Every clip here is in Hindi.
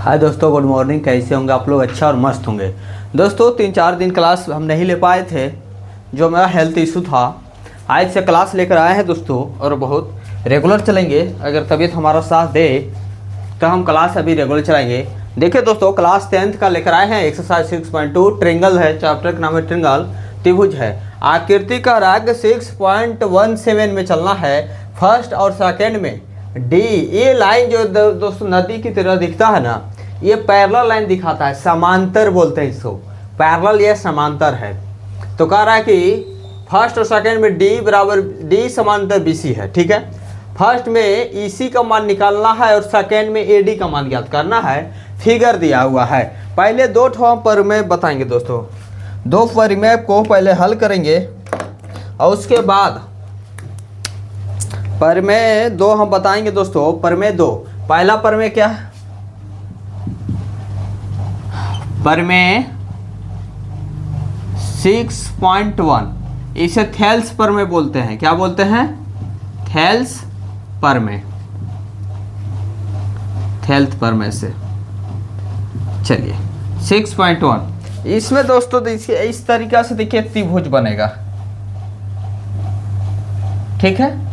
हाय दोस्तों, गुड मॉर्निंग। कैसे होंगे आप लोग? अच्छा और मस्त होंगे। दोस्तों 3-4 दिन क्लास हम नहीं ले पाए थे, जो मेरा हेल्थ इशू था। आज से क्लास लेकर आए हैं दोस्तों, और बहुत रेगुलर चलेंगे। अगर तबीयत हमारा साथ दे तो हम क्लास अभी रेगुलर चलाएंगे। देखिए दोस्तों, क्लास 10th का लेकर आए हैं एक्सरसाइज 6.2। ट्रिंगल है, चैप्टर का नाम है ट्रिंगल, त्रिभुज है। आकृति का राग 6.17 में चलना है, फर्स्ट और सेकेंड में। डी, ये लाइन जो दोस्तों नदी की तरह दिखता है ना, ये पैरेलल लाइन दिखाता है, समांतर बोलते हैं इसको। पैरेलल ये समांतर है। तो कह रहा है कि फर्स्ट और सेकेंड में डी बराबर डी समांतर बीसी है। ठीक है, फर्स्ट में ईसी का मान निकालना है और सेकेंड में एडी का मान ज्ञात करना है। फिगर दिया हुआ है। पहले दो ठो प्रमेय बताएंगे दोस्तों, दो प्रमेय को पहले हल करेंगे और उसके बाद प्रमेय दो हम बताएंगे दोस्तों। प्रमेय दो, पहला प्रमेय क्या है? प्रमेय 6.1, इसे थेल्स प्रमेय बोलते हैं। क्या बोलते हैं? थेल्स प्रमेय। थेल्स प्रमेय से चलिए 6.1, इसमें दोस्तों देखिए इस तरीका से, देखिए त्रिभुज बनेगा। ठीक है,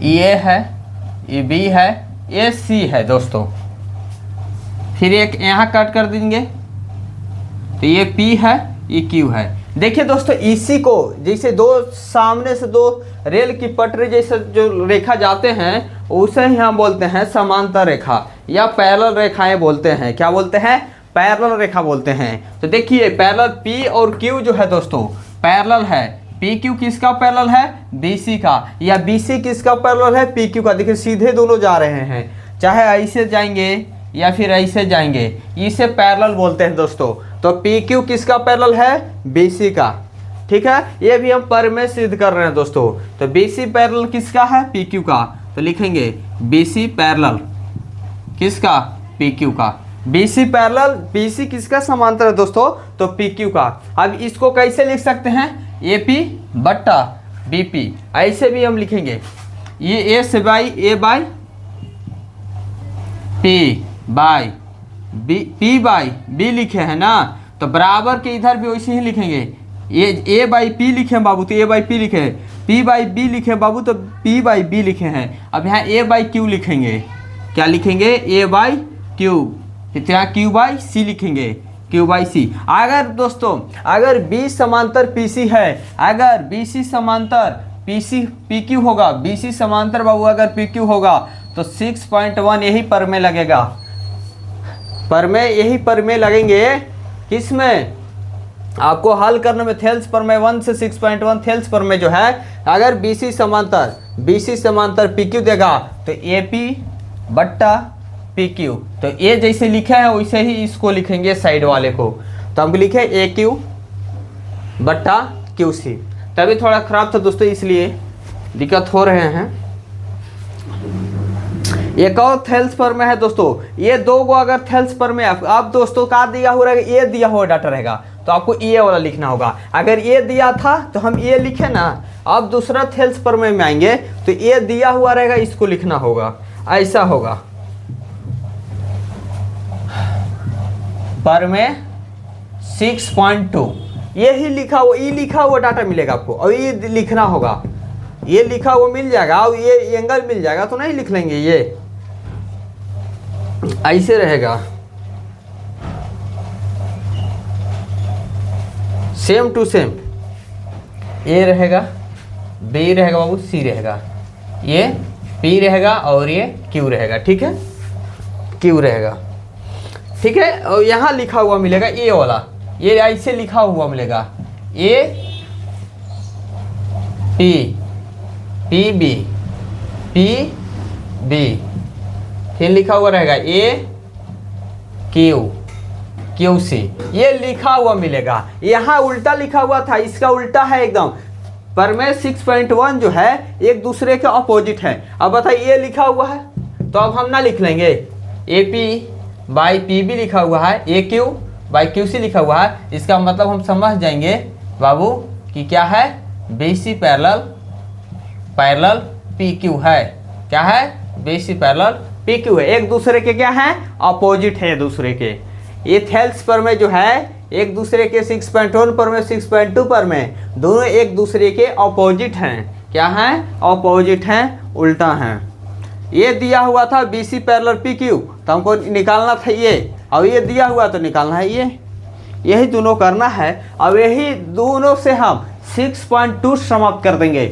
ये है, ये बी है, ये सी है दोस्तों। फिर एक यहाँ कट कर देंगे तो ये पी है, ये क्यू है। देखिए दोस्तों, इसी को जैसे दो सामने से दो रेल की पटरी जैसे जो रेखा जाते हैं, उसे ही हम बोलते हैं समांतर रेखा या पैरेलल रेखाएं बोलते हैं। क्या बोलते हैं? पैरेलल रेखा बोलते हैं। तो देखिए पैरेलल पी और क्यू जो है दोस्तों पैरेलल है। पी क्यू किसका पैरेलल है? बीसी का। या बीसी किसका पैरेलल है? पी क्यू का। देखिए सीधे दोनों जा रहे हैं, चाहे ऐसे जाएंगे या फिर ऐसे जाएंगे, इसे पैरेलल बोलते हैं दोस्तों। तो पी क्यू किसका पैरेलल है? बीसी का। ठीक है, ये भी हम प्रमेय सिद्ध कर रहे हैं दोस्तों। तो बीसी पैरेलल किसका है? पी क्यू का। तो लिखेंगे बीसी पैरेलल किसका? पी क्यू का। बीसी पैरेलल, बीसी किसका समांतर है दोस्तों? तो पी क्यू का। अब इसको कैसे लिख सकते हैं? ए पी बट्टा बी पी, ऐसे भी हम लिखेंगे। ये ए से by A by P by B, P by B लिखे हैं ना, तो बराबर के इधर भी वैसे ही लिखेंगे। ये ए बाई पी लिखे हैं बाबू, तो ए बाई पी लिखे हैं। पी बाई बी लिखे हैं बाबू, तो पी बाई बी लिखे हैं। अब यहाँ ए बाई क्यू लिखेंगे। क्या लिखेंगे? ए बाई क्यू। फिर यहाँ क्यू बाई सी लिखेंगे, क्यू बाई सी। अगर दोस्तों अगर बी समांतर पी सी है, अगर बी सी समांतर पी सी पी क्यू होगा, बी सी समांतर बाबू अगर पी क्यू होगा, तो 6.1 यही प्रमेय लगेगा। प्रमेय यही प्रमेय लगेंगे। किसमें? आपको हल करने में थेल्स प्रमेय 1 से 6.1 थेल्स प्रमेय जो है, अगर बीसी समांतर पी क्यू देगा तो ए पी बट्टा पी क्यू। तो ये जैसे लिखा है वैसे ही इसको लिखेंगे साइड वाले को। तो हम लिखे ए क्यू बट्टा क्यू सी। तभी थोड़ा खराब था दोस्तों, इसलिए दिक्कत हो रहे हैं। एक और थेल्स प्रमेय है दोस्तों। ये दो गो अगर थेल्स प्रमेय अब दोस्तों का दिया हुआ रहेगा, ये दिया हुआ डाटा रहेगा, तो आपको ये वाला लिखना होगा। अगर ये दिया था तो हम ये लिखे ना। अब दूसरा थेल्स प्रमेय में आएंगे तो ये दिया हुआ रहेगा, इसको लिखना होगा। ऐसा होगा प्रमेय 6.2। यही लिखा हुआ, ये लिखा हुआ डाटा मिलेगा आपको, और ये लिखना होगा। ये लिखा हुआ मिल जाएगा और ये एंगल मिल जाएगा, तो नहीं लिख लेंगे। ये ऐसे रहेगा, सेम टू सेम। ए रहेगा, बी रहेगा बाबू, सी रहेगा, ये पी रहेगा और ये क्यू रहेगा। ठीक है, क्यू रहेगा। ठीक है, और यहाँ लिखा हुआ मिलेगा ए वाला, ये ऐसे लिखा हुआ मिलेगा A P P B P B. फिर लिखा हुआ रहेगा ए क्यू क्यू सी, ये लिखा हुआ मिलेगा। यहाँ उल्टा लिखा हुआ था, इसका उल्टा है एकदम। प्रमेय 6.1 जो है एक दूसरे के अपोजिट है। अब बताइए, ये लिखा हुआ है तो अब हम ना लिख लेंगे। A P by P B लिखा हुआ है, A Q by Q C लिखा हुआ है। इसका मतलब हम समझ जाएंगे बाबू कि क्या है? B C parallel P Q है। क्या है? B C parallel P Q है, एक दूसरे के क्या है, अपोजिट है दूसरे के। ये थेल्स पर में जो है एक दूसरे के 6.1 पर में 6.2 पर में दोनों एक दूसरे के अपोजिट हैं। क्या हैं, अपोजिट हैं, उल्टा हैं। ये दिया हुआ था BC पैरेलल PQ, तो हमको निकालना था ये, अब ये दिया हुआ तो निकालना है ये, यही दोनों करना है। अब यही दोनों से हम 6.2 समाप्त कर देंगे।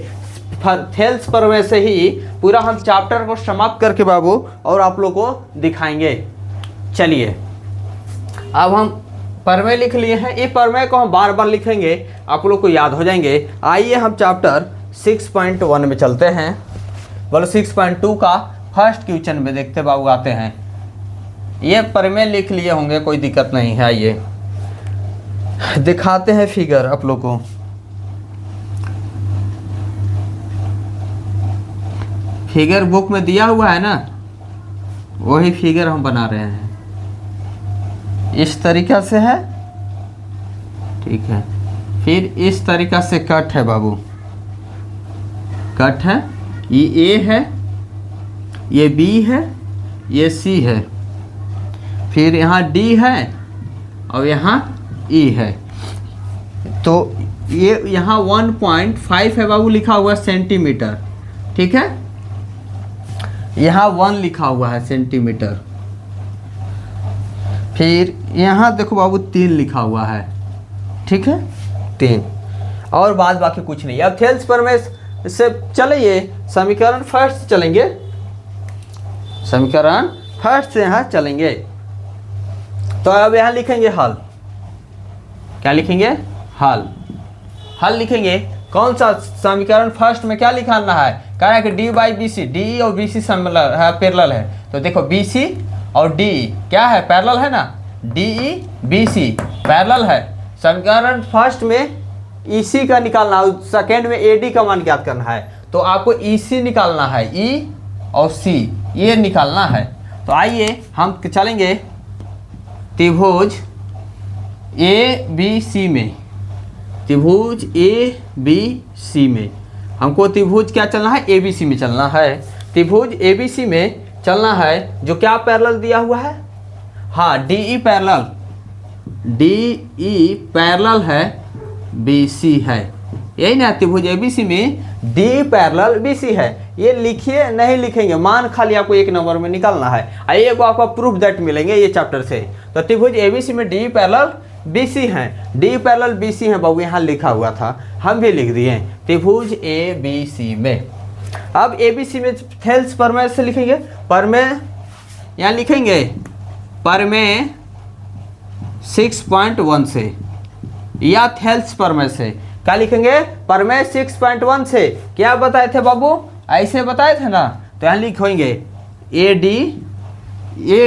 थेल्स पर में से ही पूरा हम चैप्टर को समाप्त करके बाबू और आप लोग को दिखाएंगे। चलिए अब हम परमेय लिख लिए हैं, ये परमेय को हम बार बार लिखेंगे, आप लोग को याद हो जाएंगे। आइए हम चैप्टर 6.1 में चलते हैं। बोलो 6.2 का फर्स्ट क्वेश्चन में देखते बाबू आते हैं। ये परमेय लिख लिए होंगे, कोई दिक्कत नहीं है। आइए दिखाते हैं फिगर आप लोग को। फिगर बुक में दिया हुआ है ना, वही फिगर हम बना रहे हैं। इस तरीक़ा से है, ठीक है। फिर इस तरीक़ा से कट है बाबू, कट है। ये A है, ये B है, ये C है, फिर यहाँ D है और यहाँ E है। तो ये यहाँ 1.5 है बाबू लिखा हुआ है सेंटीमीटर, ठीक है। यहाँ 1 लिखा हुआ है सेंटीमीटर। फिर यहाँ देखो बाबू 3 लिखा हुआ है, ठीक है, 3, और बाद बाकी कुछ नहीं। अब थेल्स पर में से चलिए समीकरण फर्स्ट चलेंगे, समीकरण फर्स्ट से यहाँ चलेंगे। तो अब यहाँ लिखेंगे हल, क्या लिखेंगे, हल। हल लिखेंगे, कौन सा समीकरण फर्स्ट में क्या लिखाना है, कह रहा है कि D by B C, D और बी सी पैरेलल है। तो देखो बी सी और डी क्या है, पैरेलल है ना, D E B C parallel है। समीकरण फर्स्ट में ई सी का निकालना, सेकेंड में ए डी का मान ज्ञात करना है। तो आपको ई सी निकालना है, ई और सी ये निकालना है। तो आइए हम चलेंगे त्रिभुज ए बी सी में, त्रिभुज ए बी सी में हमको त्रिभुज क्या चलना है, ए बी सी में चलना है। त्रिभुज ए बी सी में चलना है, जो क्या पैरेलल दिया हुआ है, हाँ D E parallel, D E parallel है बी सी है, यही ना। त्रिभुज ए बी सी में डी पैरेलल बी सी है, ये लिखिए नहीं लिखेंगे, मान खाली आपको एक नंबर में निकालना है। आइए को आपको प्रूफ दैट मिलेंगे ये चैप्टर से। तो त्रिभुज ए बी सी में डी पैरेलल बी सी हैं, डी पैरेलल बी सी हैं बाबू, यहाँ लिखा हुआ था, हम भी लिख दिए त्रिभुज ए बी सी में। अब ए बी सी में थेल्स परमेय से लिखेंगे, परमेय यहाँ लिखेंगे परमेय 6.1 से, या थेल्स परमेय से क्या लिखेंगे, परमेय 6.1 से। क्या बताए थे बाबू, ऐसे बताए थे ना। तो यहाँ लिखेंगे ए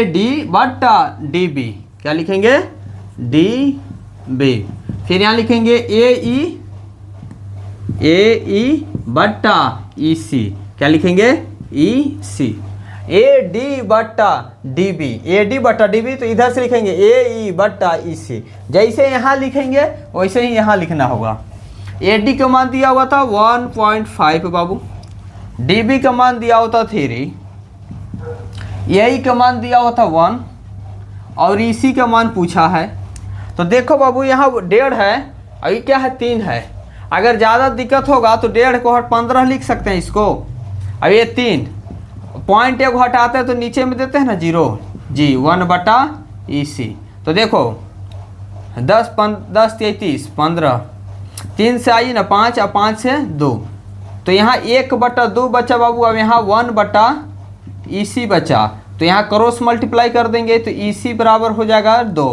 डी बटा डी बी, क्या लिखेंगे, डी बी। फिर यहाँ लिखेंगे ए ई बट्टा ई सी, क्या लिखेंगे, ई सी। ए डी बट्टा डी बी, ए डी बट्टा डी बी, तो इधर से लिखेंगे ए ई बट्टा ई सी। जैसे यहाँ लिखेंगे वैसे ही यहाँ लिखना होगा। ए डी का मान दिया हुआ था 1.5 बाबू, डी बी का मान दिया हुआ था 3, ए ई का मान दिया हुआ था 1 और ई सी का मान पूछा है। तो देखो बाबू यहाँ 1.5 है और ये क्या है, 3 है। अगर ज़्यादा दिक्कत होगा तो 1.5 को 15 लिख सकते हैं इसको। अब ये 3 पॉइंट एक हटाते हैं तो नीचे में देते हैं ना 0 जी, 1 बटा ई सी। तो देखो 10 33 15, 3 से आई ना 5 और 5 से 2, तो यहाँ 1 बटा 2 बचा बाबू। अब यहाँ 1 बटा ई सी बचा, तो यहाँ क्रॉस मल्टीप्लाई कर देंगे तो ई सी बराबर हो जाएगा 2।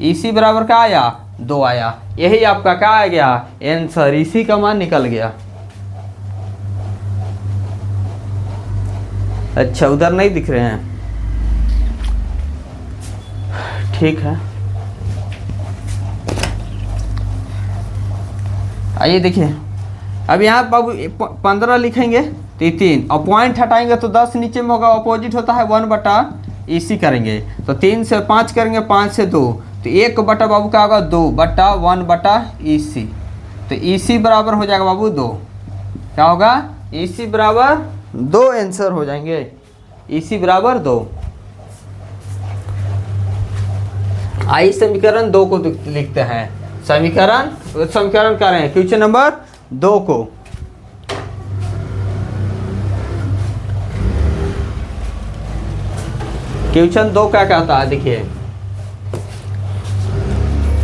ई सी बराबर क्या आया, 2 आया। यही आपका क्या आ गया आंसर, ई सी का मान निकल गया। अच्छा उधर नहीं दिख रहे हैं, ठीक है। आइए देखिए, अब यहाँ बाबू 15 लिखेंगे तो ये 3 और पॉइंट हटाएंगे तो 10 नीचे में होगा, अपोजिट होता है 1 बटा ई सी करेंगे तो 3 से 5 करेंगे, 5 से 2, तो 1 बटा बाबू क्या होगा 2 बटा 1 बटा ई सी। तो ई सी बराबर हो जाएगा बाबू 2, क्या होगा, ई सी बराबर 2 आंसर हो जाएंगे। EC बराबर 2। आइए समीकरण 2 को लिखते हैं। समीकरण कर रहे हैं क्वेश्चन नंबर 2 को। क्वेश्चन 2 क्या कहता है, देखिए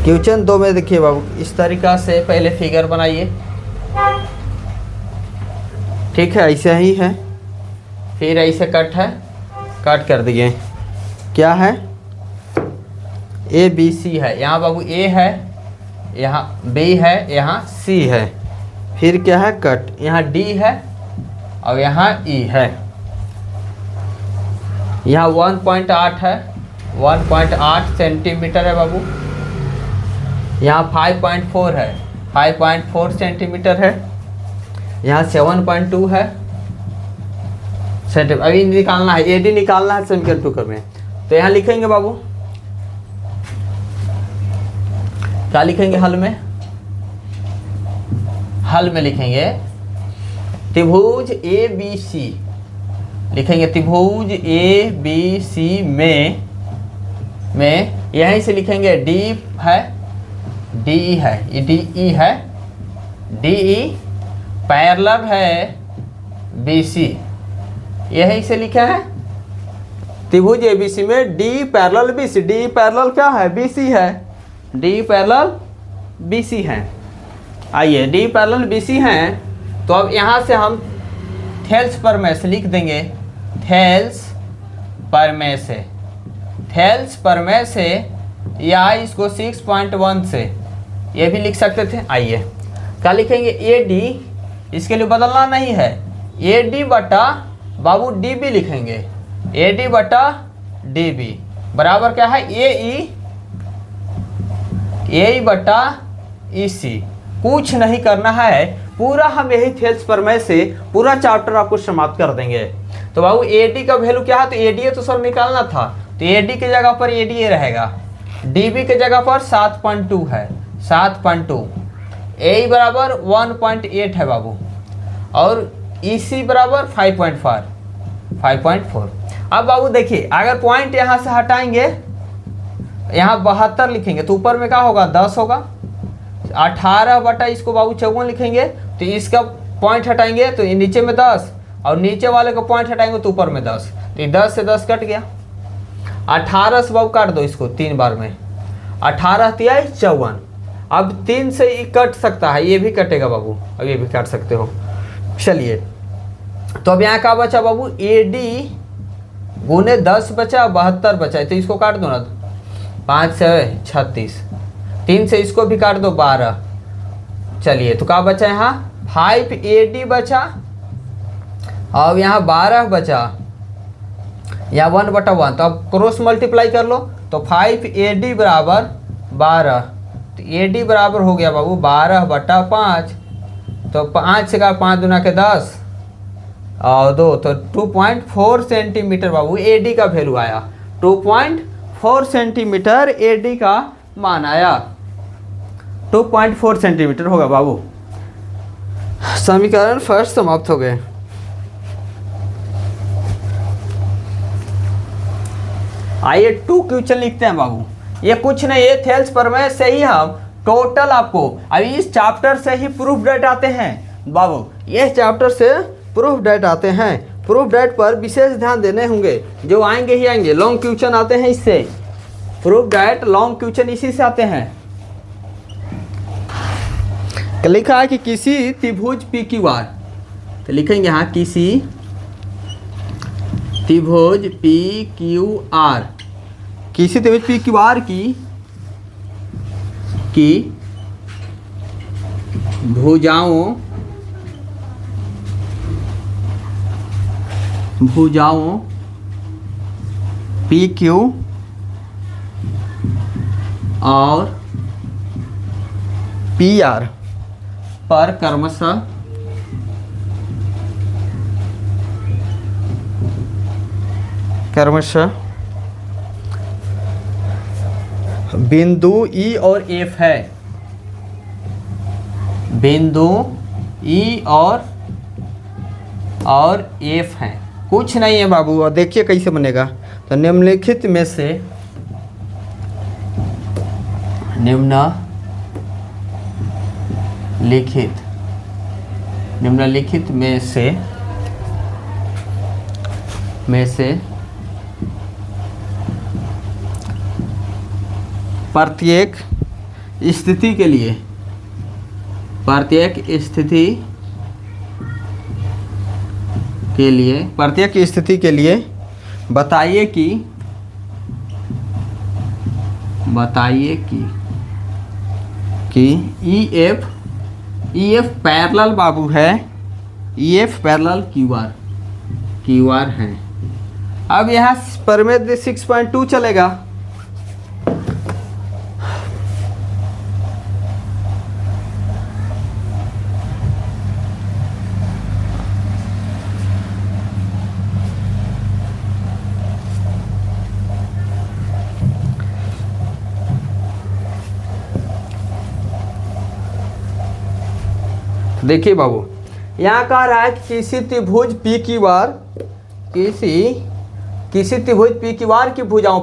क्वेश्चन 2 में देखिए बाबू, इस तरीका से पहले फिगर बनाइए, ठीक है, ऐसे ही है, फिर ऐसे कट है, कट कर दिए, क्या है ABC है, यहाँ बाबू A है, यहाँ B है, यहाँ C है, फिर क्या है कट, यहाँ D है और यहाँ E है, यहाँ 1.8 है, 1.8 सेंटीमीटर है बाबू, यहाँ 5.4 है, 5.4 सेंटीमीटर है, यहाँ 7.2 है सेंटीमीटर। अभी निकालना है, AD निकालना है समीकरण 2 में। तो यहाँ लिखेंगे बाबू, क्या लिखेंगे हल में? हल में लिखेंगे त्रिभुज ABC, लिखेंगे त्रिभुज ABC में यहीं से लिखेंगे D है, DE है, ये DE है, DE पैरेलल है BC, यहीं से लिखा है त्रिभुज ABC में D parallel BC, D parallel क्या है BC है, D पैरेलल BC है। आइए D पैरेलल BC हैं, तो अब यहाँ से हम थेल्स प्रमेय से लिख देंगे, थेल्स प्रमेय से या इसको 6.1 से ये भी लिख सकते थे। आइए क्या लिखेंगे, AD, इसके लिए बदलना नहीं है, AD बटा बाबू DB लिखेंगे, AD बटा DB बराबर क्या है AE बटा EC। कुछ नहीं करना है, पूरा हम यही थेल्स प्रमेय से पूरा चैप्टर आपको समाप्त कर देंगे। तो बाबू AD का वैल्यू क्या है, तो ADA तो सर निकालना था, तो AD की जगह पर ADA रहेगा, DB के जगह पर 7.2 है, 7.2, AE बराबर 1.8 है बाबू, और EC बराबर 5.4। अब बाबू देखिए, अगर पॉइंट यहाँ से हटाएंगे, यहाँ 72 लिखेंगे तो ऊपर में क्या होगा 10 होगा, 18 बटा इसको बाबू 54 लिखेंगे, तो इसका पॉइंट हटाएंगे तो ये नीचे में 10, और नीचे वाले का पॉइंट हटाएंगे तो ऊपर में 10, तो 10 से 10 कट गया, 18 से बाबू काट दो इसको 3 बार में, 18 तिया 54। अब 3 से ये कट सकता है, ये भी कटेगा बाबू, अब ये भी काट सकते हो। चलिए, तो अब यहाँ क्या बचा बाबू, AD गुने 10 बचा, 72 बचा है, तो इसको काट दो ना, 5 से 36, 3 से इसको भी काट दो 12। चलिए, तो क्या बचा यहाँ 5AD बचा, और यहाँ 12 बचा, यहाँ 1/1, तो अब क्रॉस मल्टीप्लाई कर लो, तो 5AD बराबर 12, तो AD बराबर हो गया बाबू 12/5, तो 5 से का 5 दूना के 10 और 2, तो 2.4 सेंटीमीटर बाबू AD का वैल्यू आया, 2.4 सेंटीमीटर AD का मान आया, 2.4 सेंटीमीटर होगा बाबू। समीकरण फर्स्ट समाप्त हो गए। आइए 2 क्वेश्चन लिखते हैं बाबू, ये कुछ नहीं, ये थेल्स प्रमेय से ही हम टोटल आपको अभी इस चैप्टर से ही प्रूफ डेट आते हैं बाबू, ये चैप्टर से प्रूफ डेट आते हैं, प्रूफ डेट पर विशेष ध्यान देने होंगे, जो आएंगे ही आएंगे, लॉन्ग क्वेश्चन आते हैं इससे, प्रूफ डेट लॉन्ग क्वेश्चन इसी से आते हैं। लिखा है कि किसी त्रिभुज PQR, तो लिखेंगे यहाँ किसी त्रिभुज PQR, किसी त्रिभुज PQR की भुजाओं PQ और PR पर क्रमशः बिंदु E और F है, बिंदु E और F हैं, कुछ नहीं है बाबू। और देखिए कैसे बनेगा। तो निम्नलिखित में से निम्नलिखित में से प्रत्येक स्थिति के लिए बताइए कि EF पैरेलल बाबू है, EF पैरेलल QR है। अब यहाँ प्रमेय 6.2 चलेगा। देखिए बाबू, यहाँ कह रहा है कि किसी त्रिभुज PQR की भुजाओं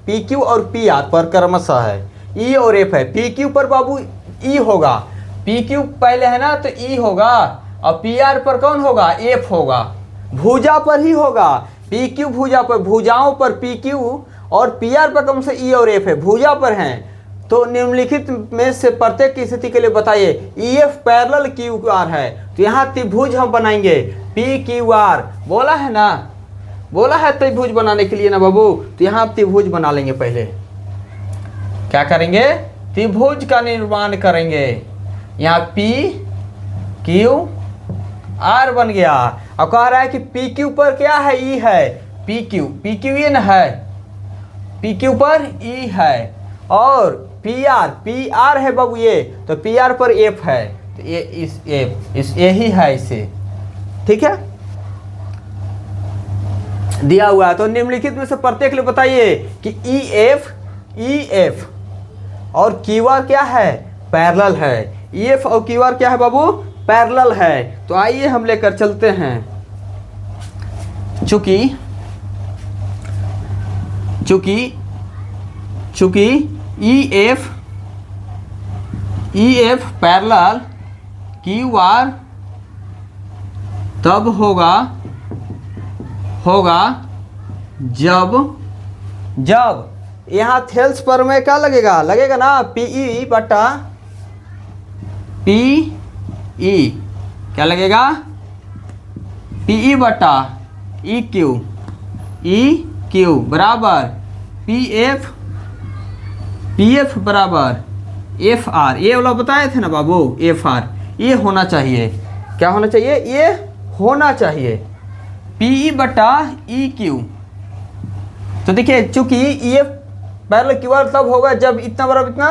PQ और PR पर क्रमशः है E और F है। PQ पर बाबू E होगा, PQ पहले है ना, तो E होगा, और PR पर कौन होगा? F होगा। भुजा पर ही होगा, PQ भुजा पर, भुजाओं पर PQ और PR पर कौन से E और F है, भुजा पर हैं। तो निम्नलिखित में से प्रत्येक की स्थिति के लिए बताइए। EF पैरेलल QR है, तो यहाँ त्रिभुज हम बनाएंगे PQR। बोला है ना, बोला है त्रिभुज बनाने के लिए ना बाबू। तो यहाँ त्रिभुज बना लेंगे। पहले क्या करेंगे? त्रिभुज का निर्माण करेंगे। यहाँ PQR बन गया। अब कह रहा है कि PQ पर क्या है? E है। PQ ये ना है, PQ पर E है, और PR है बाबू ये, तो PR पर F है, तो ये इस यही है इसे, ठीक है, दिया हुआ है। तो निम्नलिखित में से प्रत्येक लिए बताइए कि EF और QR क्या है? पैरेलल है। EF और QR क्या है बाबू? पैरेलल है। तो आइए हम लेकर चलते हैं। चूंकि EF पैरेलल QR तब होगा जब यहाँ थेल्स पर में क्या लगेगा ना, PE बटा PE क्या लगेगा? PE बटा EQ बराबर PF बराबर FR। ये वाला बताए थे ना बाबू, FR ये होना चाहिए। क्या होना चाहिए? ये होना चाहिए PE बटा EQ। तो देखिए, चूंकि EF पैरेलल QR तब होगा जब इतना बराबर इतना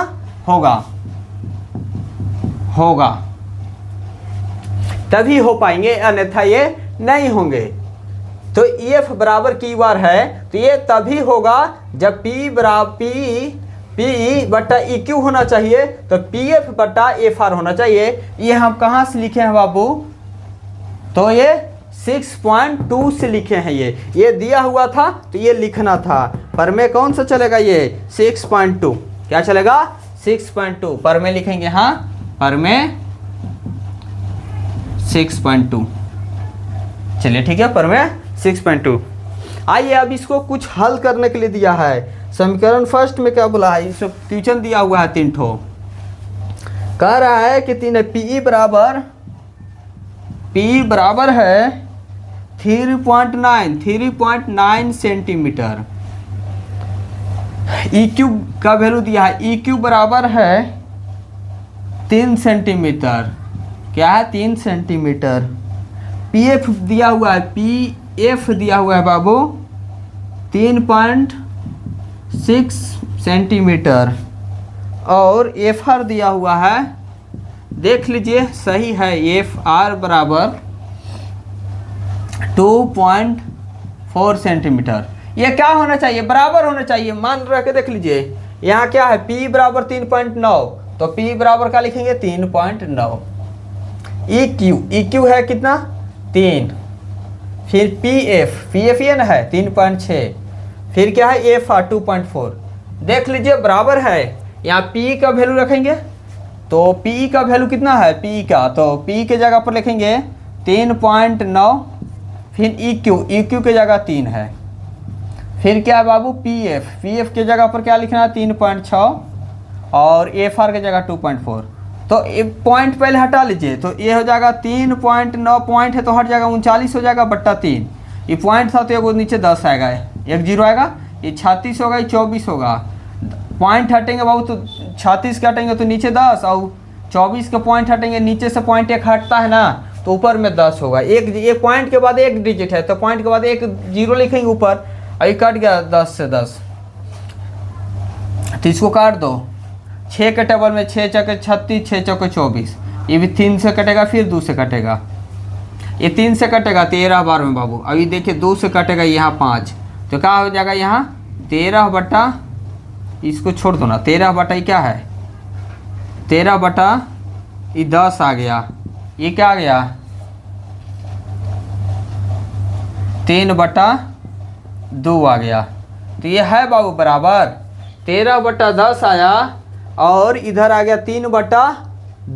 होगा तभी हो पाएंगे, अन्यथा ये नहीं होंगे। तो EF बराबर QR है, तो ये तभी होगा जब PE बटा EQ होना चाहिए, तो PF बटा FR होना चाहिए। ये हम कहाँ से लिखे हैं बाबू? तो ये 6.2 से लिखे हैं। ये दिया हुआ था, तो ये लिखना था। पर में कौन सा चलेगा? ये 6.2। क्या चलेगा? 6.2 पर में लिखेंगे। हाँ, पर में 6.2। चलिए ठीक है, पर में 6.2। आइए अब इसको कुछ हल करने के लिए दिया है। समीकरण फर्स्ट में क्या बोला है? इसमें क्वेश्चन दिया हुआ है 3 ठो। कह रहा है कि PE बराबर है 3.9 सेंटीमीटर। EQ का वैल्यू दिया है, EQ बराबर है 3 सेंटीमीटर। क्या है? 3 सेंटीमीटर। PF दिया हुआ है, PF दिया हुआ है बाबू 3.6 सेंटीमीटर, और FR दिया हुआ है, देख लीजिए सही है, FR बराबर 2.4 सेंटीमीटर। ये क्या होना चाहिए? बराबर होना चाहिए। मान रख के देख लीजिए, यहाँ क्या है? P बराबर 3.9, तो P बराबर क्या लिखेंगे? 3.9। EQ है कितना? 3। फिर पी एफ ये ना है 3.6, फिर क्या है एफ आर 2.4। देख लीजिए बराबर है, यहाँ पी का वैल्यू रखेंगे तो पी का वैल्यू कितना है पी का, तो पी के जगह पर लिखेंगे 3.9, फिर ई क्यू के जगह 3 है, फिर क्या है बाबू पी एफ के जगह पर क्या लिखना है 3.6 और एफ आर के जगह 2.4। तो पॉइंट पहले हटा लीजिए, तो ये हो जाएगा 3.9 पॉइंट है तो हट जाएगा 39 हो जाएगा बट्टा 3। ये पॉइंट था तो ये नीचे 10 आएगा, एक जीरो आएगा, ये 36 होगा, ये 24 होगा। पॉइंट हटेंगे बाबू तो 36 के हटेंगे तो नीचे 10, और 24 का पॉइंट हटेंगे, नीचे से पॉइंट एक हटता है ना तो ऊपर में 10 होगा। एक पॉइंट के बाद एक डिजिट है तो पॉइंट के बाद एक जीरो लिखेंगे ऊपर, अभी कट गया 10 से 10, तो इसको काट दो। 6 के टेबल में 6 चौके 36, 6 चौके 24, ये भी 3 से कटेगा, फिर 2 से कटेगा, ये 3 से कटेगा 13 बार में बाबू। अभी देखिए 2 से कटेगा यहाँ 5, तो क्या हो जाएगा यहाँ 13 बटा, इसको छोड़ दो ना, 13 बटा ये क्या है 13 बटा ये 10 आ गया, ये क्या आ गया 3 बटा 2 आ गया। तो ये है बाबू बराबर 13 बटा 10 आया और इधर आ गया 3 बटा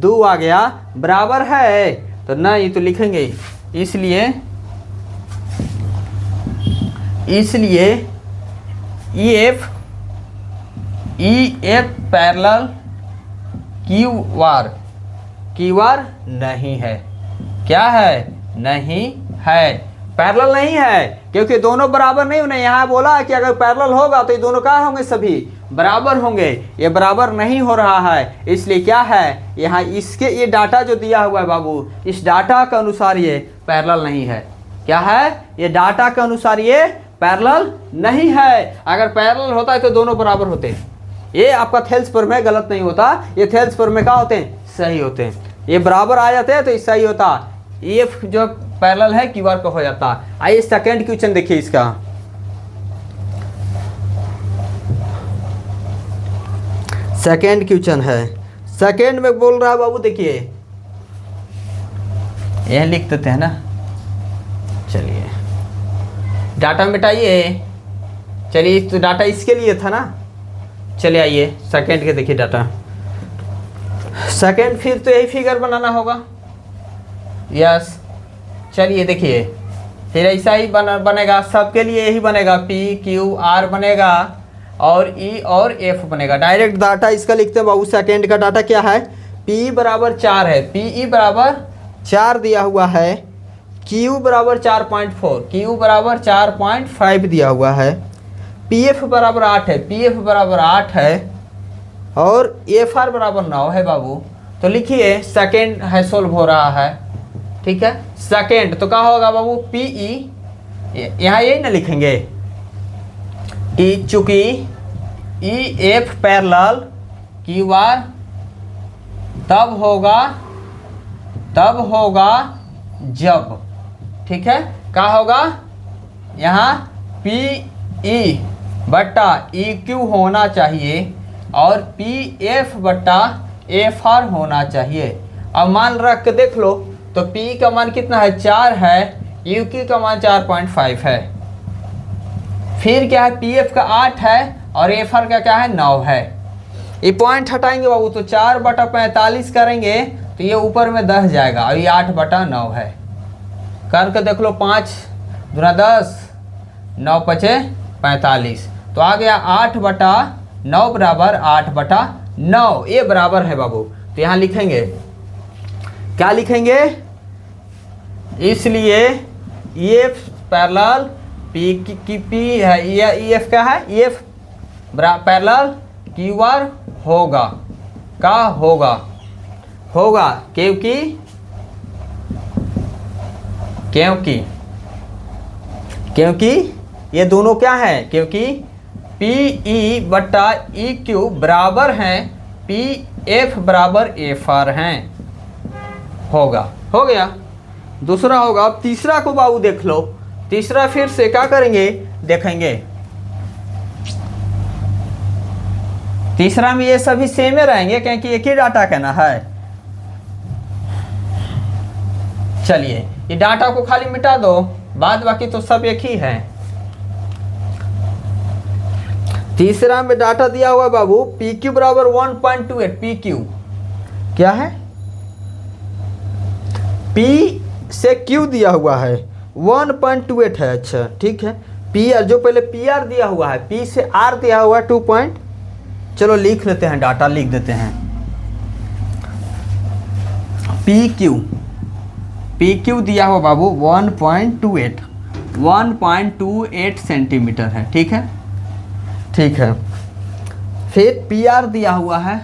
2 आ गया, बराबर है तो नहीं तो लिखेंगे। इसलिए E F parallel Q R नहीं है, क्या है नहीं है, पैरेलल नहीं है, क्योंकि दोनों बराबर नहीं होने। यहाँ बोला कि अगर पैरेलल होगा तो ये दोनों क्या होंगे, सभी बराबर होंगे, ये बराबर नहीं हो रहा है, इसलिए क्या है यहाँ इसके ये डाटा जो दिया हुआ है बाबू, इस डाटा के अनुसार ये पैरेलल नहीं है। क्या है, ये डाटा के अनुसार ये पैरेलल नहीं है। अगर पैरेलल होता है तो दोनों बराबर होते हैं। ये आपका थेल्स पर में गलत नहीं होता, ये थेल्स पर में क्या होते हैं, सही होते हैं। ये बराबर आ जाते हैं तो ये सही होता, ये जो पैरेलल है क्यू आर का हो जाता। आइए सेकंड क्वेश्चन देखिए इसका। सेकंड क्वेश्चन है, सेकंड में बोल रहा है बाबू, देखिए यह लिख देते हैं ना, चलिए डाटा मिटाइए, चलिए तो डाटा इसके लिए था ना, चलिए आइए सेकंड के देखिए डाटा। सेकंड फिर तो यही फिगर बनाना होगा, यस चलिए देखिए फिर ऐसा ही बनेगा, सबके लिए यही बनेगा, पी क्यू आर बनेगा और ई और एफ बनेगा। डायरेक्ट डाटा इसका लिखते हैं बाबू। सेकंड का डाटा क्या है, पी बराबर 4 है, पी ई बराबर 4 दिया हुआ है, क्यू बराबर 4.4, क्यू बराबर 4.5 दिया हुआ है, पी एफ बराबर 8 है, पी एफ बराबर 8 है और एफ आर बराबर 9 है बाबू। तो लिखिए सेकंड है सोल्व हो रहा है, ठीक है। सेकंड तो क्या होगा बाबू, पी ई, यहाँ यही ना लिखेंगे, चूंकि E F parallel Q R तब होगा जब, ठीक है, क्या होगा यहाँ पी ई बट्टा ई क्यू होना चाहिए और पी एफ बट्टा एफ आर होना चाहिए। अब मान रख के देख लो, तो P का मान कितना है 4 है, U Q का मान 4.5 है, फिर क्या है PF का 8 है और FR का क्या है 9 है। ये पॉइंट हटाएंगे बाबू तो 4 बटा 45 करेंगे तो ये ऊपर में 10 जाएगा, अभी 8 बटा 9 है। करके देख लो 5 दूना 10, 9 पचे 45, तो आ गया 8 बटा 9 बराबर 8 बटा 9, ये बराबर है बाबू। तो यहाँ लिखेंगे, क्या लिखेंगे, इसलिए ये पैरेलल पी की पी है, ई एफ क्या है, E F parallel Q R होगा, का होगा क्योंकि ये दोनों क्या है, क्योंकि पी ई बट्टा ई क्यू बराबर हैं पी एफ बराबर एफ आर हैं, होगा, हो गया। दूसरा होगा, अब तीसरा को बाबू देख लो। तीसरा फिर से क्या करेंगे, देखेंगे। तीसरा में ये सभी सेम ही रहेंगे क्योंकि एक ही डाटा कहना है। चलिए ये डाटा को खाली मिटा दो, बाद बाकी तो सब एक ही है। तीसरा में डाटा दिया हुआ है बाबू पी क्यू बराबर 1.28। पी क्यू क्या है, पी से क्यू दिया हुआ है 1.28 है। अच्छा ठीक है, पी आर जो पहले पी आर दिया हुआ है, पी से आर दिया हुआ है 2 चलो लिख लेते हैं, डाटा लिख देते हैं। पी क्यू दिया हुआ बाबू 1.28 सेंटीमीटर है। ठीक है, ठीक है। फिर पी आर दिया हुआ है,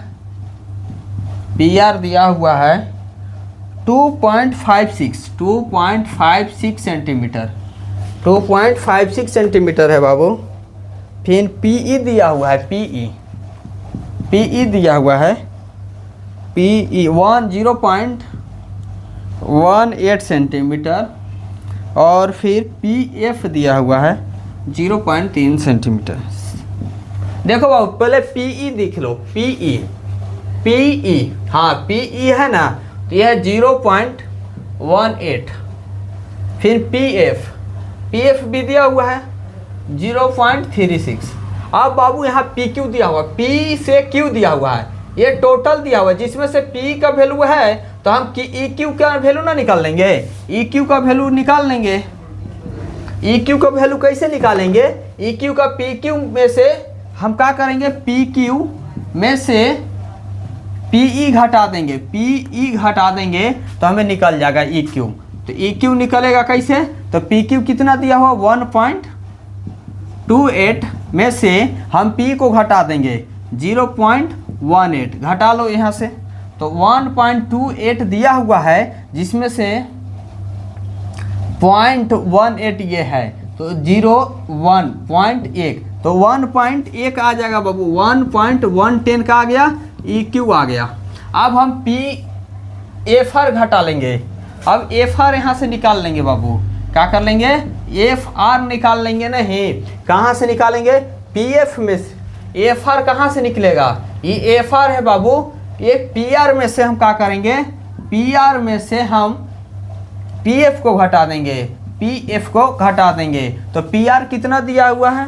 पी आर दिया हुआ है 2.56 सेंटीमीटर, 2.56 सेंटीमीटर है बाबू। फिर पीई दिया हुआ है, पीई दिया हुआ है, पीई 0.18 सेंटीमीटर। और फिर पीएफ दिया हुआ है 0.3 सेंटीमीटर। देखो बाबू पहले पीई देख लो, पीई हाँ पीई है ना, तो यह है 0.18। फिर पीएफ भी दिया हुआ है 0.36। अब बाबू यहाँ पी क्यू दिया हुआ, पी से क्यू दिया हुआ है, ये टोटल दिया हुआ है, जिसमें से पी का वैल्यू है तो हम ई क्यू का वैल्यू ना निकाल लेंगे, ई क्यू का वैल्यू निकाल लेंगे। ई क्यू का वैल्यू कैसे निकालेंगे, ई क्यू का पी क्यू में से हम क्या करेंगे, पी क्यू में से पीई घटा देंगे, पीई घटा देंगे तो हमें निकल जाएगा ई क्यू। तो ई क्यू निकलेगा कैसे, तो पी क्यू कितना दिया हुआ 1.28 में से हम पी को घटा देंगे 0.18, घटा लो यहाँ से, तो 1.28 दिया हुआ है, जिसमें से 0.18 ये है, तो 0.1 तो 1.1 आ जाएगा बाबू, 1.110 का आ गया, ई क्यू आ गया। अब हम पी एफ आर घटा लेंगे, अब एफ आर यहाँ से निकाल लेंगे बाबू, क्या कर लेंगे, एफ आर निकाल लेंगे। नहीं, कहाँ से निकालेंगे, पी एफ में से। एफ आर कहाँ से निकलेगा, ये एफ आर है बाबू, ये पी आर में से हम क्या करेंगे, पी आर में से हम पी एफ को घटा देंगे, पी एफ को घटा देंगे। तो पी आर कितना दिया हुआ है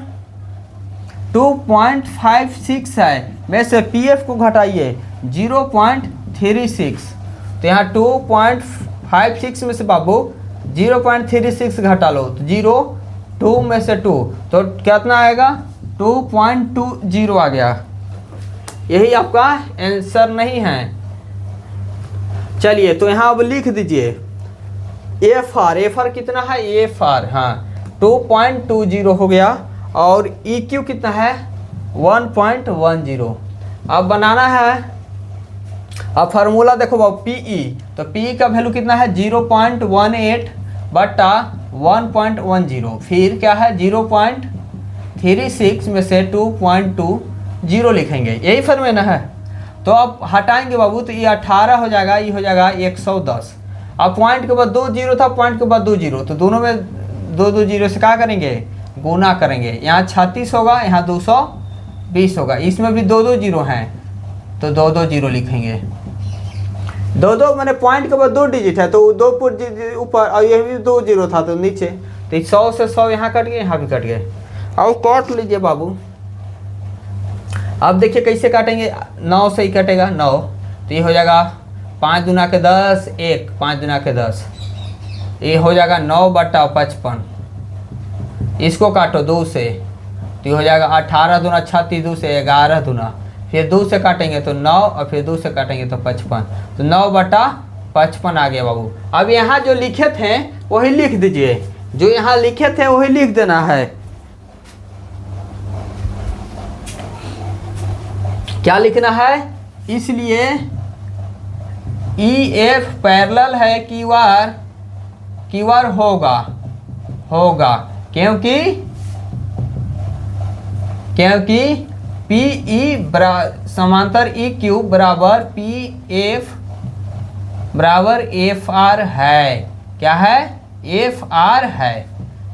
2.56 है, में से पी एफ को घटाइए 0.36, तो यहाँ 2.56 में से बाबू 0.36 घटा लो, तो 2 में से 2 तो कितना आएगा 2.20 आ गया। यही आपका आंसर नहीं है। चलिए तो यहाँ अब लिख दीजिए एफ आर कितना है, एफ आर हाँ 2.20 हो गया, और ई क्यू कितना है 1.10। अब बनाना है, अब फार्मूला देखो बाबू पीई, तो पी का वैल्यू कितना है 0.18 बटा 1.10, फिर क्या है 0.36 में से 2.20 लिखेंगे, यही फॉर्मूला है। तो अब हटाएंगे बाबू, तो ये 18 हो जाएगा, ये हो जाएगा 110। अब पॉइंट के बाद 2 जीरो था, पॉइंट के बाद 2 जीरो, तो दोनों में 2 जीरो से क्या करेंगे, गुना करेंगे। यहाँ 36 होगा, यहाँ 220 होगा, इसमें भी 2 जीरो हैं, तो 2 जीरो लिखेंगे। 2 मैंने पॉइंट के बाद 2 डिजिट है, तो 2 ऊपर, और ये भी 2 जीरो था तो नीचे, तो 100 से 100 यहाँ कट गए, यहाँ भी कट गए। अब काट लीजिए बाबू। अब देखिए कैसे काटेंगे, 9 से ही कटेगा 9, तो ये हो जाएगा 5 दूना के 10, 1 5 दूना के 10, ये हो जाएगा 9 बटा 55। इसको काटो 2 से, तो ये हो जाएगा 18 दूना 36, 2 से 11 दूना, फिर 2 से काटेंगे तो 9, और फिर 2 से काटेंगे तो 55, तो 9 बटा 55 आ गया बाबू। अब यहाँ जो लिखे थे वही लिख दीजिए, जो यहाँ लिखे थे वही लिख देना है। क्या लिखना है, इसलिए ई एफ पैरेलल है क्यू आर होगा क्योंकि पी ई समांतर ई क्यू बराबर पी एफ बराबर एफ आर है। क्या है, एफ आर है,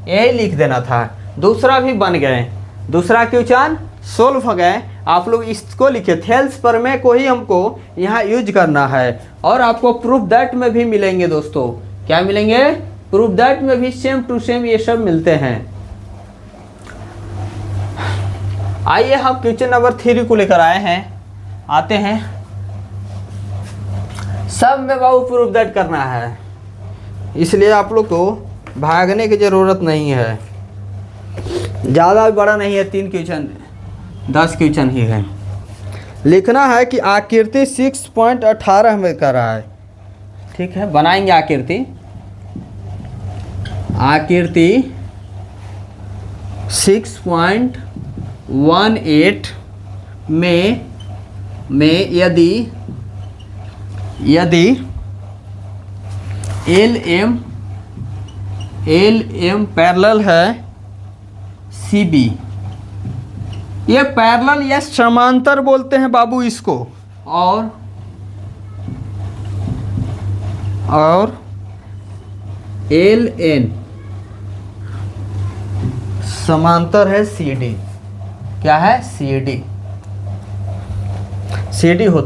यही लिख देना था। दूसरा भी बन गए, दूसरा क्वेश्चन सोल्व हो गए। आप लोग इसको लिखे, थेल्स प्रमेय को ही हमको यहाँ यूज करना है, और आपको प्रूफ दैट में भी मिलेंगे दोस्तों। क्या मिलेंगे, प्रूफ दैट में भी सेम टू सेम ये सब मिलते हैं। आइए हम क्वेश्चन नंबर 3 को लेकर आए हैं, आते हैं। सब में बाबू प्रूफ दैट करना है, इसलिए आप लोग को भागने की ज़रूरत नहीं है। ज़्यादा बड़ा नहीं है, 3 क्वेश्चन 10 क्वेश्चन ही है। लिखना है कि आकृति 6.18 में कर रहा है, ठीक है। बनाएंगे आकृति 6.18 में यदि LM पैरेलल है CB, ये पैरेलल या समांतर बोलते हैं बाबू इसको, और LN समांतर है CD। क्या है? CD हो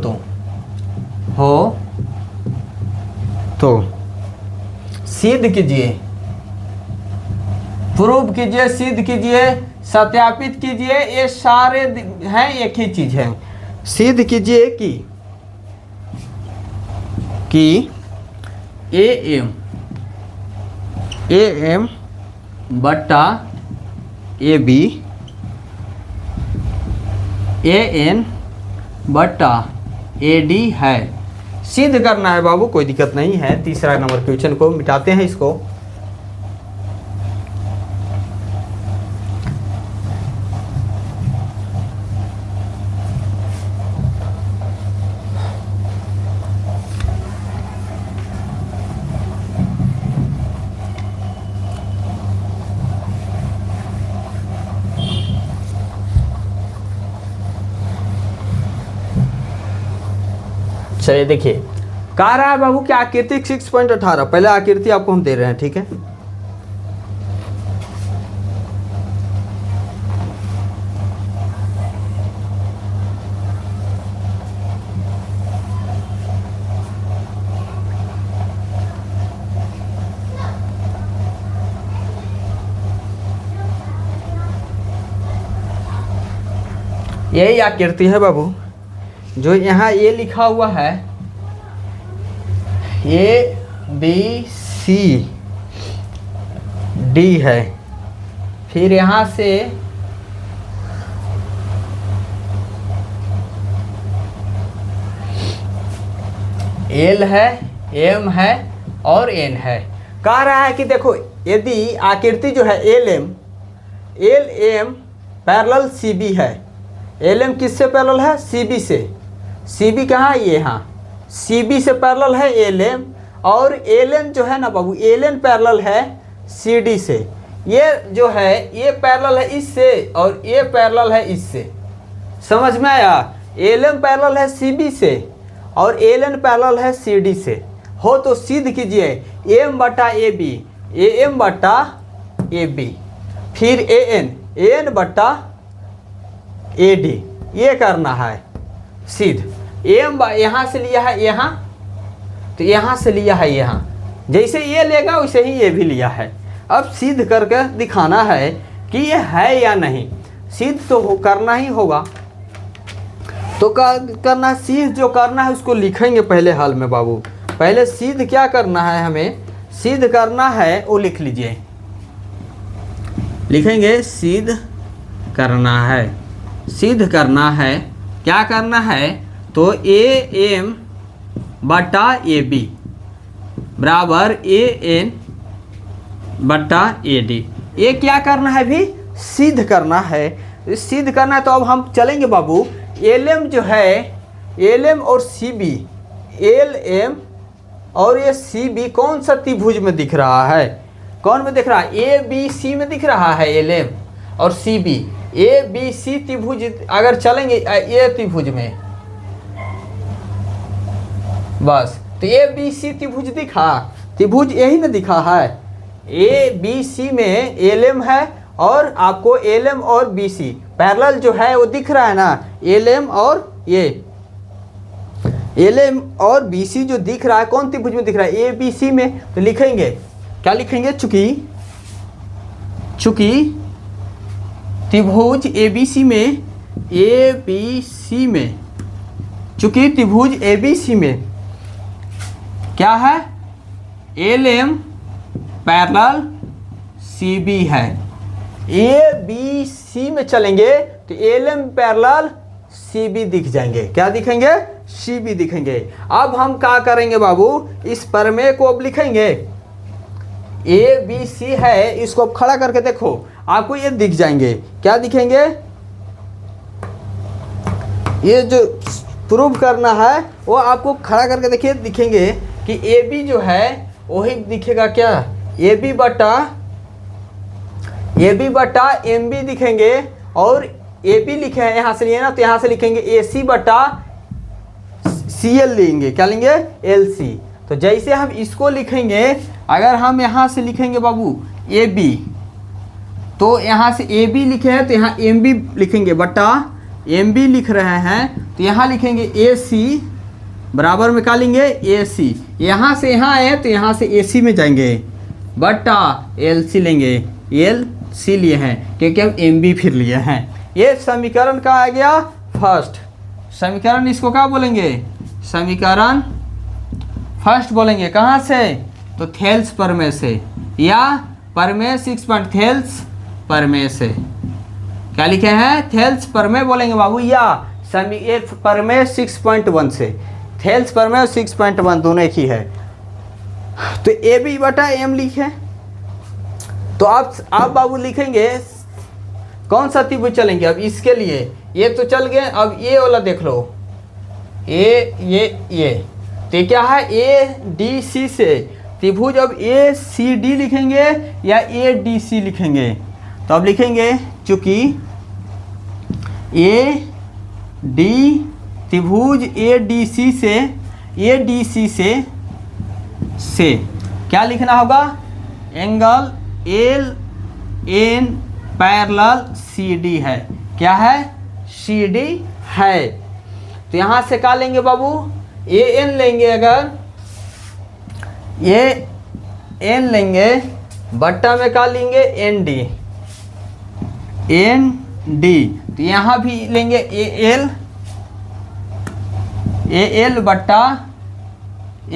तो सिद्ध कीजिए, प्रूव कीजिए, सिद्ध कीजिए, सत्यापित कीजिए, ये सारे हैं एक ही चीज है। सिद्ध कीजिए कि AM बट्टा AB AN बट्टा AD है। सिद्ध करना है बाबू, कोई दिक्कत नहीं है। तीसरा नंबर क्वेश्चन को मिटाते हैं इसको। चलिए देखिए, कह रहा है बाबू कि आकृति 6.18, पहले आकृति आपको हम दे रहे हैं, ठीक है। यही आकृति है बाबू, जो यहाँ ये लिखा हुआ है ABCD है। फिर यहाँ से L है, M है और N है। कह रहा है कि देखो, यदि आकृति जो है LM पैरेलल CB है। LM किससे पैरेलल है? CB से। CB कहाँ है? ये यहाँ CB से पैरेलल है LM, और LN जो है ना बाबू, LN पैरेलल है CD से। ये जो है ये पैरेलल है इससे, और ये पैरेलल है इससे। समझ में आया? LM पैरेलल है CB से और LN पैरेलल है CD से। हो तो सिद्ध कीजिए AM बटा AB, AM बटा AB, फिर AN बटा AD, ये करना है सिद्ध। AM यहाँ से लिया है यहाँ, तो यहाँ से लिया है यहाँ, जैसे ये लेगा वैसे ही ये भी लिया है। अब सिद्ध करके दिखाना है कि ये है या नहीं। सिद्ध तो करना ही होगा, तो करना, सिद्ध जो करना है उसको लिखेंगे पहले हाल में बाबू। पहले सिद्ध क्या करना है, हमें सिद्ध करना है वो लिख लीजिए। लिखेंगे सिद्ध करना है, सिद्ध करना है, क्या करना है, तो AM बटा AB बराबर AN बटा AD। ये क्या करना है भी? सिद्ध करना है। सिद्ध करना है तो अब हम चलेंगे बाबू। LM जो है, LM और CB, LM और ये CB कौन सा त्रिभुज में दिख रहा है? कौन में दिख रहा है? ABC में दिख रहा है LM और CB। ABC त्रिभुज अगर चलेंगे ये त्रिभुज में, बस तो ABC त्रिभुज दिखा, त्रिभुज यही ना दिखा है। ABC में LM है और आपको LM और BC पैरेलल जो है वो दिख रहा है ना। LM और ये LM और BC जो दिख रहा है कौन त्रिभुज में दिख रहा है? ABC में। तो लिखेंगे क्या लिखेंगे, चूंकि त्रिभुज ABC में चूंकि त्रिभुज ABC में क्या है, LM पैरेलल CB है। ABC में चलेंगे तो LM पैरेलल CB दिख जाएंगे। क्या दिखेंगे, CB दिखेंगे। अब हम क्या करेंगे बाबू, इस प्रमेय को अब लिखेंगे। ABC है, इसको अब खड़ा करके देखो, आपको ये दिख जाएंगे। क्या दिखेंगे, ये जो प्रूव करना है वो आपको खड़ा करके देखिए, दिखेंगे कि AB जो है वही दिखेगा। क्या, AB बटा MB दिखेंगे। और AB लिखे हैं यहाँ से लिए ना, तो यहाँ से लिखेंगे AC बटा CL लेंगे। क्या लेंगे, LC। तो जैसे हम इसको लिखेंगे, अगर हम यहाँ से लिखेंगे बाबू AB, तो यहाँ से AB लिखे हैं तो यहाँ MB लिखेंगे बटा MB लिख रहे हैं, तो यहाँ लिखेंगे AC बराबर में क्या लेंगे, AC। यहाँ से यहाँ आए तो यहाँ से AC में जाएंगे बटा LC लेंगे। LC लिए हैं क्योंकि हम MB फिर लिए हैं। ये समीकरण का आ गया फर्स्ट समीकरण। इसको क्या बोलेंगे, समीकरण फर्स्ट बोलेंगे। कहाँ से, तो थेल्स प्रमेय से, या प्रमेय 6 पॉइंट थेल्स प्रमेय से। क्या लिखे हैं, थेल्स प्रमेय बोलेंगे बाबू, या प्रमेय 6.1 से। थेल्स प्रमेय 6.1 दोनों एक ही है। तो AB बटा M लिखे, तो आप बाबू लिखेंगे कौन सा त्रिभुज चलेंगे। अब इसके लिए ये तो चल गए, अब ये वाला देख लो, ये तो क्या है, ADC से त्रिभुज। अब ACD लिखेंगे या ADC लिखेंगे, तो अब लिखेंगे चूंकि त्रिभुज ADC से क्या लिखना होगा, एंगल LN पैरेलल CD है। क्या है, CD है। तो यहाँ से क्या लेंगे बाबू, AN लेंगे। अगर AN लेंगे बट्टा में क्या लेंगे, ND। तो यहाँ भी लेंगे AL बट्टा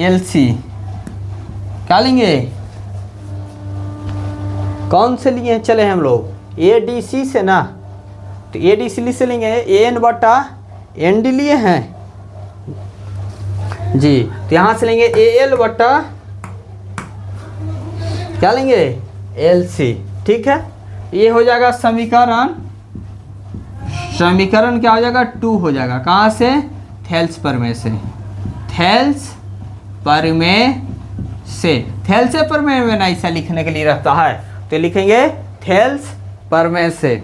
LC। क्या लेंगे, कौन से लिए हैं, चले हम लोग ADC से ना, तो ADC से लेंगे AN बटा ND लिए हैं जी। तो यहाँ से लेंगे AL बटा क्या लेंगे, LC। ठीक है, ये हो जाएगा समीकरण क्या हो जाएगा, 2 हो जाएगा। कहाँ से, थेल्स प्रमेय से। थेल्स प्रमेय में ना ऐसा लिखने के लिए रहता है, तो लिखेंगे थेल्स प्रमेय से।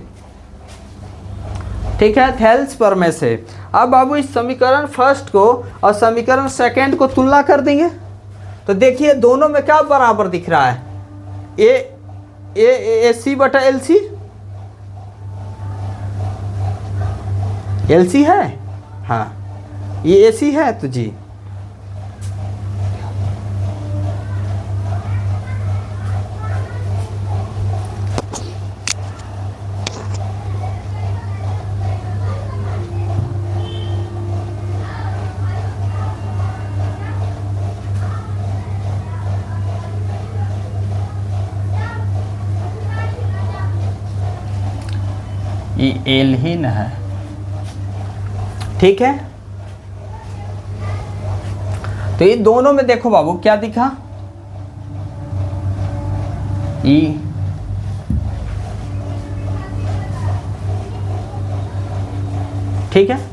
ठीक है, थेल्स प्रमेय से। अब बाबू इस समीकरण फर्स्ट को और समीकरण सेकंड को तुलना कर देंगे, तो देखिए दोनों में क्या बराबर दिख रहा है, AC बटा LC है। हाँ, ये AC है तो जी। ये L ही न है। ठीक है, तो ये दोनों में देखो बाबू क्या दिखा, ठीक है।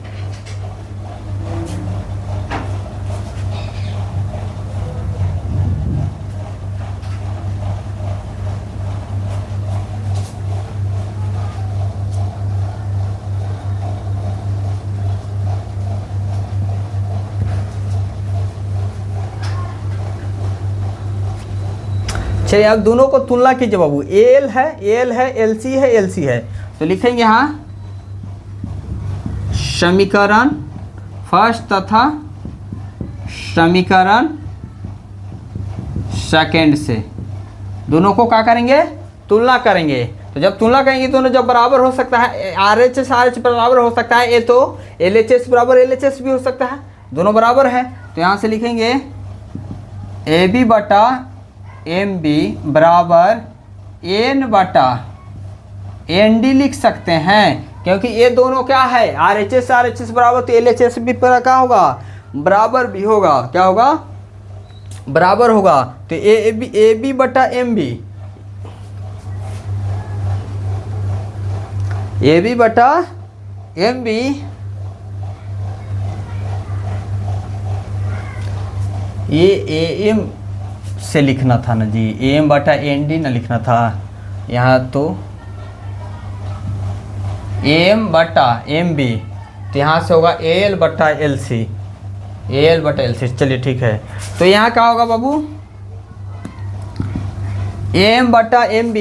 चलिए अब दोनों को तुलना कीजिए बाबू। AL है LC है LC है, तो लिखेंगे यहाँ समीकरण फर्स्ट तथा समीकरण सेकंड से। दोनों को क्या करेंगे, तुलना करेंगे। तो जब तुलना करेंगे दोनों जब बराबर हो सकता है, RHS RH बराबर हो सकता है, ये तो LHS बराबर LHS भी हो सकता है, दोनों बराबर है। तो यहाँ से लिखेंगे AB बटा MB बराबर N बटा ND लिख सकते हैं, क्योंकि ये दोनों क्या है, RHS RHS बराबर, तो LHS भी पर क्या होगा, बराबर भी होगा, क्या होगा, बराबर होगा। तो AB बटा MB, AB बटा MB ये AM से लिखना था ना जी, AM बटा ND ना लिखना था यहाँ, तो AM बटा MB, तो यहाँ से होगा AL बटा LC, AL बटा LC। चलिए ठीक है, तो यहाँ क्या होगा बाबू, AM बटा MB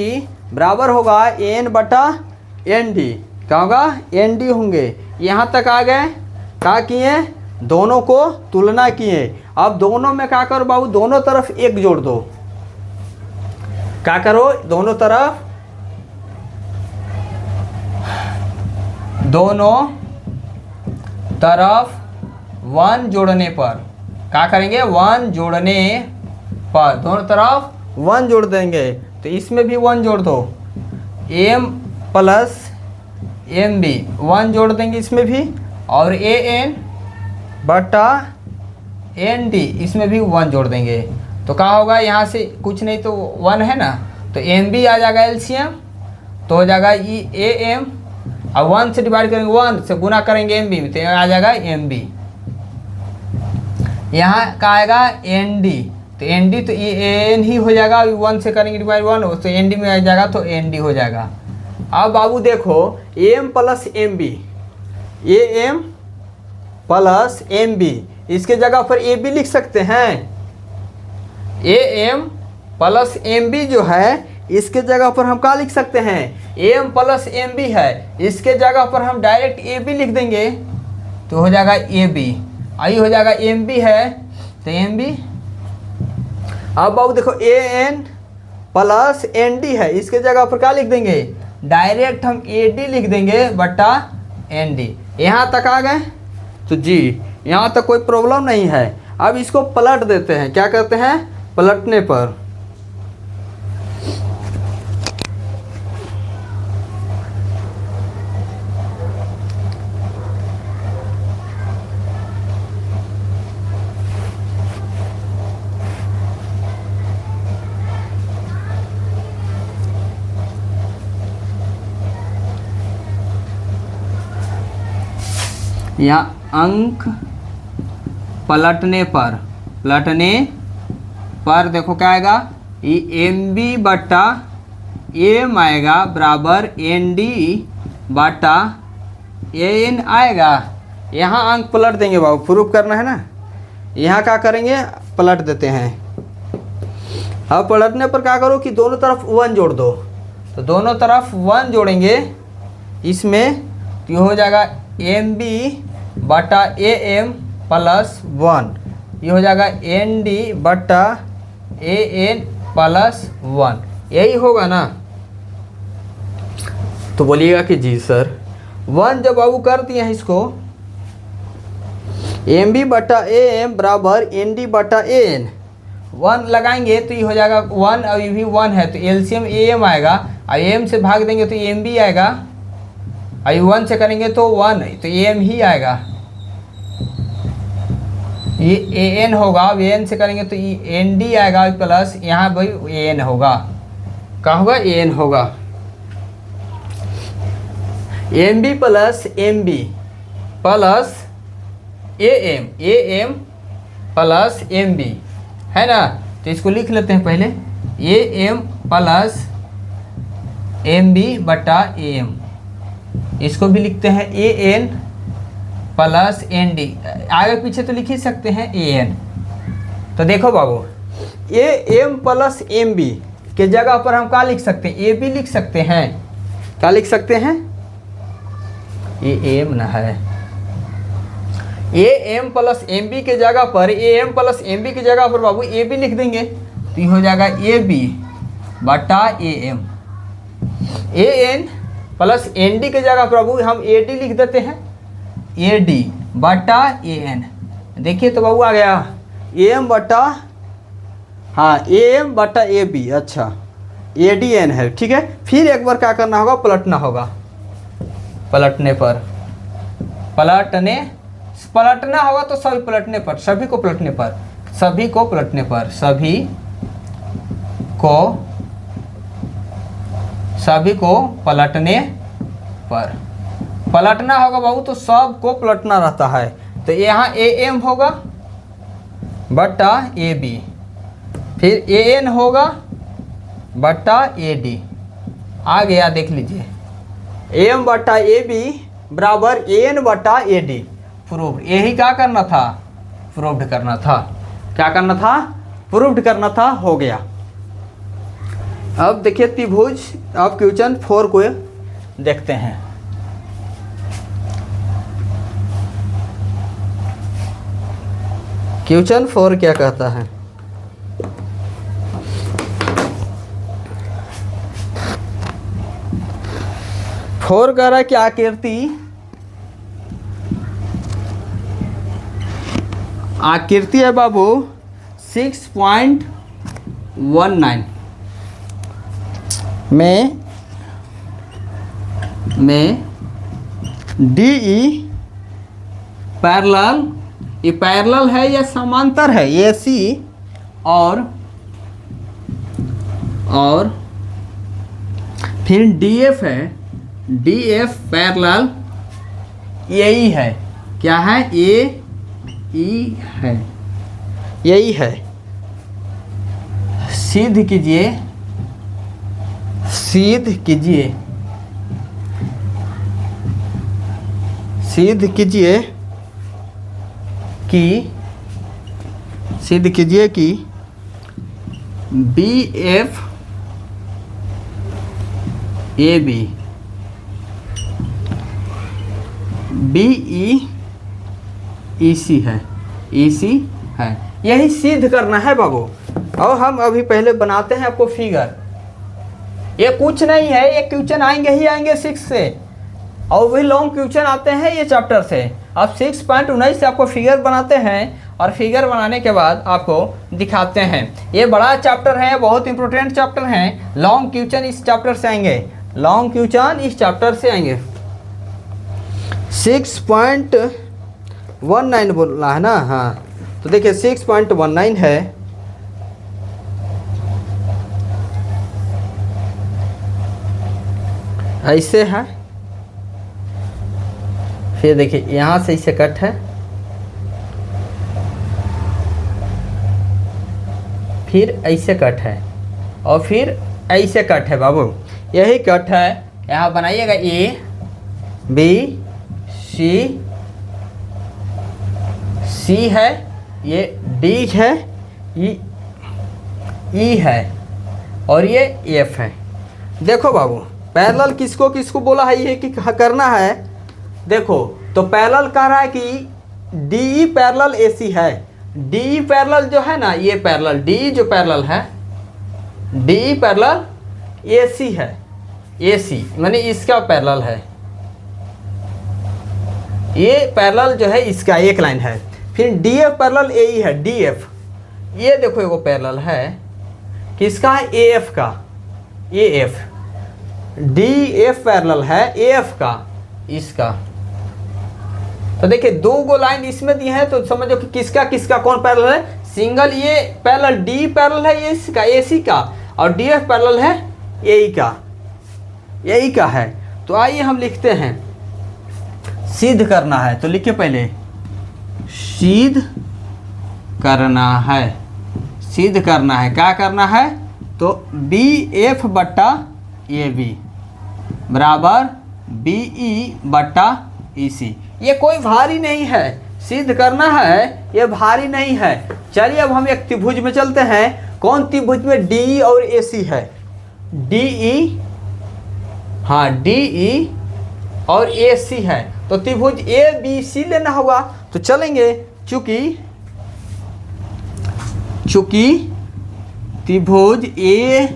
बराबर होगा N बटा ND, क्या होगा, ND होंगे। यहाँ तक आ गए, क्या किए, दोनों को तुलना किए। अब दोनों में क्या करो बाबू, दोनों तरफ एक जोड़ दो, क्या करो, दोनों तरफ, दोनों तरफ 1 जोड़ने पर, क्या करेंगे, 1 जोड़ने पर दोनों तरफ 1 जोड़ देंगे। तो इसमें भी 1 जोड़ दो, AM प्लस MB 1 जोड़ देंगे इसमें भी, और AN बटा ND इसमें भी 1 जोड़ देंगे। तो क्या होगा, यहाँ से कुछ नहीं तो 1 है ना, तो MB आ जाएगा LCM, तो हो जाएगा AM, और 1 से डिवाइड करेंगे, 1 से गुना करेंगे MB में, तो आ जाएगा MB। यहाँ का आएगा ND, तो ND तो AN ही हो जाएगा, 1 से करेंगे डिवाइड 1, तो ND में आ जाएगा, तो ND हो जाएगा। अब बाबू देखो, AM plus MB, AM plus MB, इसके जगह पर AB लिख सकते हैं। AM प्लस MB जो है, इसके जगह पर हम क्या लिख सकते हैं, AM प्लस MB है, इसके जगह पर हम डायरेक्ट AB लिख देंगे, तो हो जाएगा AB, आई हो जाएगा MB है, तो MB। अब बाबू देखो, AN प्लस ND है, इसके जगह पर क्या लिख देंगे, डायरेक्ट हम AD लिख देंगे बटा ND। यहाँ तक आ गए, तो जी यहाँ तक कोई प्रॉब्लम नहीं है। अब इसको पलट देते हैं, क्या करते हैं, पलटने पर यहाँ अंक पलटने पर देखो क्या आएगा, ये MB बटा AM आएगा बराबर ND बटा AN आएगा। यहाँ अंक पलट देंगे बाबू, प्रूफ करना है ना, यहाँ क्या करेंगे, पलट देते हैं। अब पलटने पर क्या करो कि दोनों तरफ 1 जोड़ दो, तो दोनों तरफ 1 जोड़ेंगे इसमें, तो ये हो जाएगा MB बटा AM प्लस 1, ये हो जाएगा ND बटा AN प्लस 1, यही होगा ना। तो बोलिएगा कि जी सर 1 जब बाबू कर दिए हैं इसको, MB बटा AM बराबर ND बटा AN, 1 लगाएंगे तो ये हो जाएगा 1, और ये भी 1 है, तो LCM AM आएगा, और AM से भाग देंगे तो MB आएगा, और 1 से करेंगे तो 1, तो AM ही आएगा, ये AN होगा, अब AN से करेंगे तो ये ND आएगा, प्लस यहाँ भाई AN होगा, क्या होगा, AN होगा। MB plus MB plus AM plus MB है ना, तो इसको लिख लेते हैं पहले, AM प्लस MB बटा AM, इसको भी लिखते हैं AN प्लस ND, आगे पीछे तो लिख ही सकते हैं AN। तो देखो बाबू, AM प्लस MB के जगह पर हम क्या लिख सकते हैं, AB लिख सकते हैं, क्या लिख सकते हैं, ये AM ना है, AM प्लस MB के जगह पर, AM प्लस MB की जगह पर बाबू AB लिख देंगे, तो ये हो जाएगा AB बटा A M. A N plus N D की जगह प्रभु हम ए डी लिख देते हैं, ए डी बटा ए एन। देखिए तो बाबू आ गया ए एम बटा, हाँ ए एम बटा ए बी, अच्छा ए डी एन है, ठीक है। फिर एक बार क्या करना होगा, पलटना होगा, पलटने पर, पलटना होगा तो सभी पलटने पर, सभी को पलटने पर, सभी को पलटने पर, सभी को पलटने पर, पलटना होगा बाबू तो सब को पलटना रहता है। तो यहाँ ए एम होगा बटा ए बी, फिर ए एन होगा बटा ए डी, आ गया देख लीजिए, ए एम बटा ए बी बराबर ए एन बटा ए डी। प्रूव्ड, यही क्या करना था, प्रूव्ड करना था, क्या करना था, प्रूव्ड करना था, हो गया। अब देखिए त्रिभुज, अब क्वेश्चन 4 को देखते हैं। क्वेश्चन 4 क्या कहता है, फोर कह रहा है कि आकृति है बाबू 6.19 में डी ई पैरेलल, ये पैरेलल है या समांतर है, ए सी और फिर डी एफ है, डी एफ पैरेलल यही है, क्या है, ए ई है, यही है। सिद्ध कीजिए, सिद्ध कीजिए, सिद्ध कीजिए कि, सिद्ध कीजिए कि B F A B B E C है, ई सी है, यही सिद्ध करना है बाबू। और हम अभी पहले बनाते हैं आपको फिगर, ये कुछ नहीं है, ये क्वेश्चन आएंगे ही आएंगे 6 से, और वही लॉन्ग क्वेश्चन आते हैं ये चैप्टर से। अब 6.19 से आपको फिगर बनाते हैं, और फिगर बनाने के बाद आपको दिखाते हैं। ये बड़ा चैप्टर है, बहुत इंपॉर्टेंट चैप्टर है, लॉन्ग क्वेश्चन इस चैप्टर से आएंगे, लॉन्ग क्वेश्चन इस चैप्टर से आएंगे। 6.19 बोलना है ना, हाँ तो देखिए 6.19 है, ऐसे है, फिर देखिए यहाँ से इसे कट है, फिर ऐसे कट है, और फिर ऐसे कट है बाबू, यही कट है। यहाँ बनाइएगा ए बी सी है, ये डी है, ई है, और ये एफ है। देखो बाबू पैरेलल किसको किसको बोला है, ये कि करना है। देखो तो पैरेलल कह रहा है कि डी ई पैरेलल ए सी है, डी ई पैरेलल जो है ना, ये पैरेलल डी जो पैरेलल है, डी ई पैरेलल ए सी है, ए सी माने इसका पैरेलल है, ये पैरेलल जो है इसका एक लाइन है। फिर डी एफ पैरेलल ए ई है, डी एफ, ये देखो एगो पैरेलल है किसका, ए एफ का, A F, D F parallel है ए एफ का, इसका। तो देखिए 2 गो लाइन इसमें दी है, तो समझो कि किसका किसका कौन पैरेलल है। सिंगल ये पैरेलल डी पैरेलल है ये इसका, ए सी का, और डी एफ पैरेलल है ए ई का, यही का है। तो आइए हम लिखते हैं, सिद्ध करना है, तो लिखिए पहले सिद्ध करना है, सिद्ध करना है, क्या करना है, तो बी एफ बट्टा ए बी बराबर बी ई बट्टा ई सी। ये कोई भारी नहीं है, सिद्ध करना है, ये भारी नहीं है। चलिए अब हम एक त्रिभुज में चलते हैं। कौन त्रिभुज में डी ई और ए सी है, डी ई, हाँ डी ई और ए सी है, तो त्रिभुज ए बी सी लेना होगा। तो चलेंगे, चूंकि त्रिभुज ए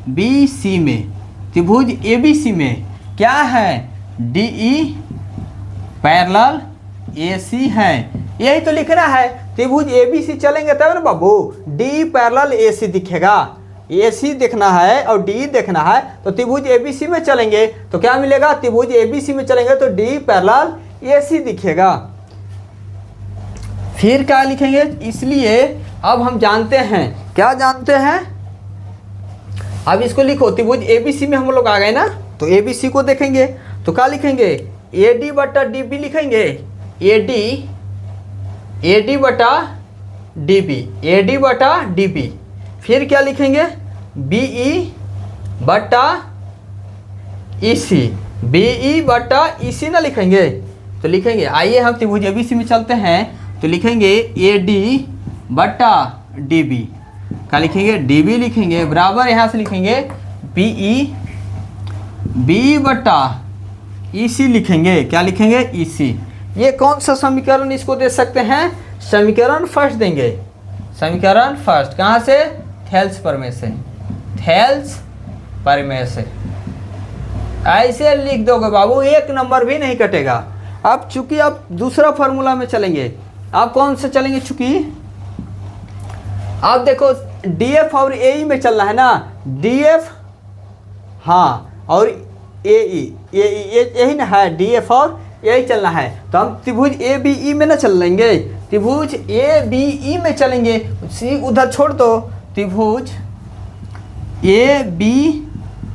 बी सी में, त्रिभुज ए बी सी में क्या है, डी ई पैरेलल ए सी है। यही तो लिखना है, त्रिभुज ए बी सी चलेंगे तब ना बाबू डी पैरेलल ए सी दिखेगा। ए सी देखना है और डी देखना है तो त्रिभुज ए बी सी में चलेंगे तो क्या मिलेगा, त्रिभुज ए बी सी में चलेंगे तो डी पैरेलल ए सी दिखेगा। फिर क्या लिखेंगे, इसलिए अब हम जानते हैं, क्या जानते हैं, अब इसको लिखो, त्रिभुज ए बी सी में हम लोग आ गए ना, तो ए बी सी को देखेंगे तो क्या लिखेंगे, ए डी बटा डी बी लिखेंगे, ए डी बटा डी बी, ए डी बटा डी बी। फिर क्या लिखेंगे, बी ई बटा ई सी, बी ई बटा ई सी ना लिखेंगे, तो लिखेंगे, आइए हम त्रिभुज ए बी सी में चलते हैं तो लिखेंगे ए डी बटा डी बी, क्या लिखेंगे, डी बी लिखेंगे बराबर यहाँ से लिखेंगे बी ई, बी बटा ई सी लिखेंगे, क्या लिखेंगे, ई सी। ये कौन सा समीकरण इसको दे सकते हैं, समीकरण फर्स्ट देंगे, समीकरण फर्स्ट कहाँ से, थेल्स प्रमेय से, थेल्स प्रमेय से। ऐसे लिख दोगे बाबू, एक नंबर भी नहीं कटेगा। अब चूंकि आप दूसरा फार्मूला में चलेंगे, आप कौन से चलेंगे, चूंकि आप देखो डी एफ और ए ई में चलना है ना, डी एफ हाँ और ए ई, यही ना है, डी एफ और यही चलना है, तो हम त्रिभुज ए बी ई में ना चल लेंगे, त्रिभुज ए बी ई में चलेंगे, उधर छोड़ दो, त्रिभुज ए बी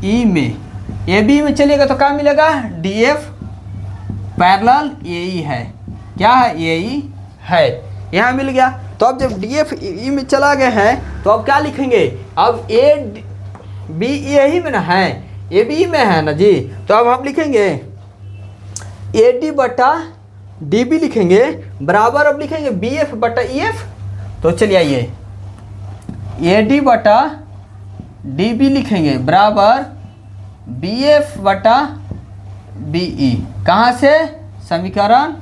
ई में, ए बी में चलेगा तो क्या मिलेगा, डी एफ पैरेलल ए ई है, क्या है, ए ई है, यहाँ मिल गया। तो अब जब डी एफ ई में चला गए हैं तो अब क्या लिखेंगे, अब ए बी यही में ना है, ए बी में है ना जी, तो अब हम लिखेंगे ए डी बटा डी बी लिखेंगे बराबर, अब लिखेंगे बी एफ बटा ई एफ। तो चलिए आइए ए डी बटा डी बी लिखेंगे बराबर बी एफ बटा बी ई, कहाँ से, समीकरण,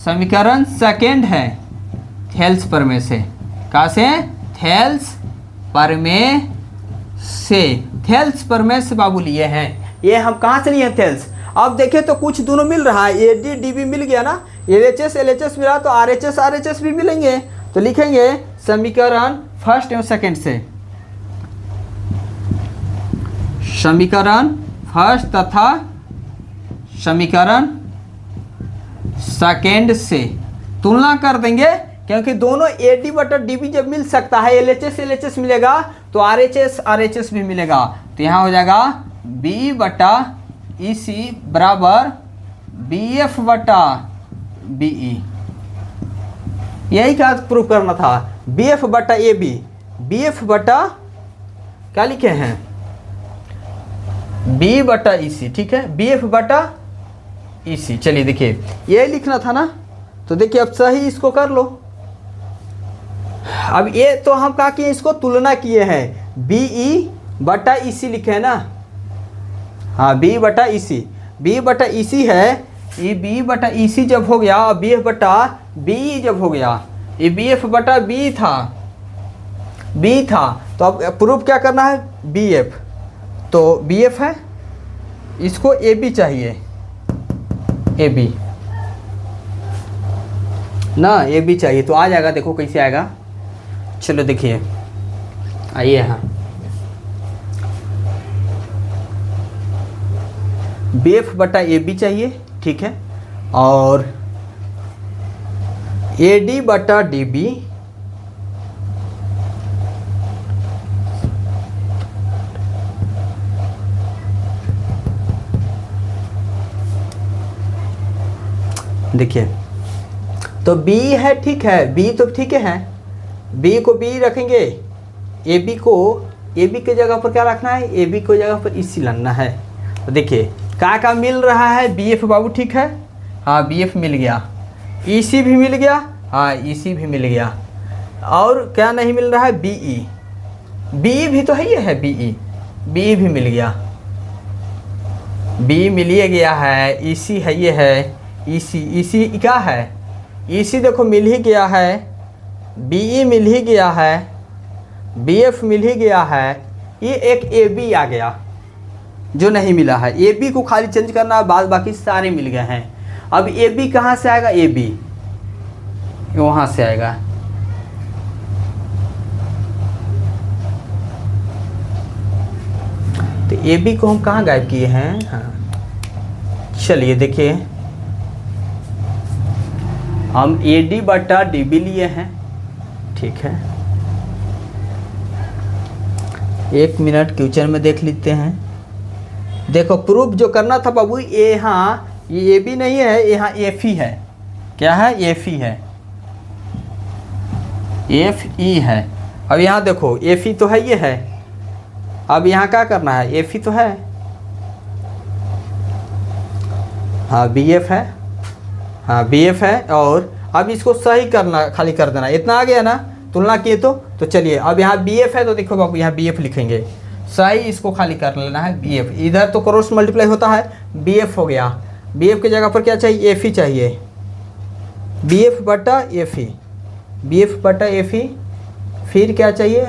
समीकरण सेकेंड है थेल्स प्रमेय से, कहाँ से, थेल्स प्रमेय से, थेल्स प्रमेय से बाबू लिए हैं, ये हम कहाँ से लिए हैं, थेल्स। अब देखें तो कुछ दोनों मिल रहा है, ए डी डी बी मिल गया ना, एल एच एस मिला तो आर एच एस भी मिलेंगे, तो लिखेंगे समीकरण फर्स्ट एवं सेकेंड से, समीकरण फर्स्ट तथा समीकरण सेकेंड से तुलना कर देंगे, क्योंकि दोनों ए डी बटा डी बी जब मिल सकता है, एल एच एस मिलेगा तो आर एच एस भी मिलेगा, तो यहाँ हो जाएगा बी बटा ई सी बराबर बी एफ बटा बी ई। यही क्या प्रूफ करना था, बी एफ बटा ए बी, बी एफ बटा क्या लिखे हैं, बी बटा ई सी, ठीक है, बी एफ बटा ई सी। चलिए देखिए ये लिखना था ना, तो देखिए अब सही इसको कर लो। अब ये तो हम क्या किए, इसको तुलना किए हैं, बी ई बटा ई सी लिखे हैं ना, हाँ बी बटा ई सी, बी बटा ई सी है, ये बी बटा ई सी जब हो गया और बी एफ बटा बी जब हो गया, ये बी एफ बटा बी था, बी था, तो अब प्रूफ क्या करना है, बी एफ, तो बी एफ है, इसको ए बी चाहिए, ए बी ना, ए बी चाहिए, तो आ जाएगा, देखो कैसे आएगा, चलो देखिए आइए यहाँ, बी एफ बटा ए बी चाहिए, ठीक है, और ए डी बटा डी बी देखिए, तो बी है, ठीक है, बी तो ठीक है, बी को बी रखेंगे, ए बी को, ए बी के जगह पर क्या रखना है, ए बी को जगह पर ई सी लाना है। तो देखिए क्या मिल रहा है, बी एफ बाबू, ठीक है, हाँ बी एफ मिल गया, ई सी भी मिल गया, हाँ ई सी भी मिल गया, और क्या नहीं मिल रहा है, बी ई, बी ई भी तो है, ये है बी ई, बी ई भी मिल गया, बी मिल ही गया है, ई सी है, ये है ई सी क्या है, ई सी देखो मिल ही गया है, बी ई मिल ही गया है, बी एफ मिल ही गया है, ये एक ए बी आ गया जो नहीं मिला है। ए बी को खाली चेंज करना, बाद बाकी सारे मिल गए हैं। अब ए बी कहाँ से आएगा, ए बी वहाँ से आएगा। तो ए बी को हम कहाँ गायब किए हैं, हाँ चलिए देखिए, हम ए डी बटा डी बी लिए हैं, ठीक है। 1 मिनट क्वेश्चन में देख लेते हैं। देखो प्रूफ जो करना था बाबू, ये यहाँ ये ए बी नहीं है, यहाँ एफ ई है। क्या है, एफ ई है, एफ ई है। अब यहाँ देखो एफ ई तो है, ये है। अब यहाँ क्या करना है, एफ ई तो है, हाँ बी एफ है, हाँ बी एफ है। और अब इसको सही करना, खाली कर देना, इतना आ गया ना, तुलना किए तो चलिए अब यहाँ बी एफ है, तो देखो बाबू यहाँ बी एफ लिखेंगे, सही इसको खाली कर लेना है बी एफ। इधर तो क्रॉस मल्टीप्लाई होता है, बी एफ हो गया। बी एफ की जगह पर क्या चाहिए, एफ ई चाहिए, बी एफ बटा एफ ई, बी एफ बटा एफ ई। फिर क्या चाहिए,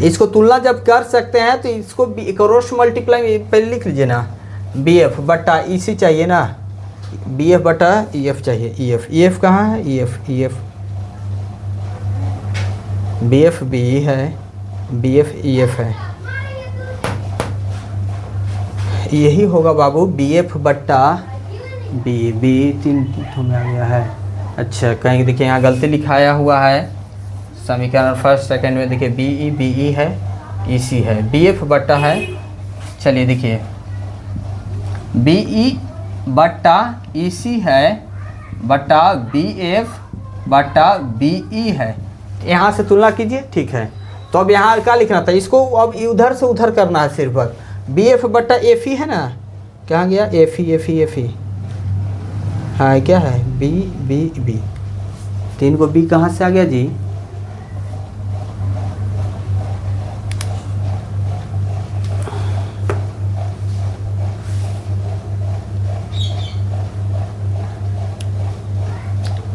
इसको तुलना जब कर सकते हैं तो इसको क्रॉस मल्टीप्लाई पहले लिख लीजिए ना, बी एफ बटा ई सी चाहिए ना, बी एफ बटा ई एफ चाहिए, ई एफ, ई एफ कहाँ है, E F, E F, B F B है, बी एफ ई एफ है, यही होगा बाबू, बी एफ बट्टा बी, बी 3 में आ गया है। अच्छा कहीं देखिए यहाँ गलती लिखाया हुआ है, समीकरण फर्स्ट सेकंड में देखिए बी ई है, ई सी है, बी एफ बट्टा है। चलिए देखिए बी ई बट्टा ई सी है बट्टा बी एफ बट्टा बी ई है, यहाँ से तुलना कीजिए, ठीक है। तो अब यहाँ क्या लिखना था, इसको अब उधर से उधर करना है सिर्फ। बी एफ बट्टा एफ ई है ना, कहाँ गया, F E F E F ई, हाँ क्या है, बी बी बी, 3 को बी कहाँ से आ गया जी,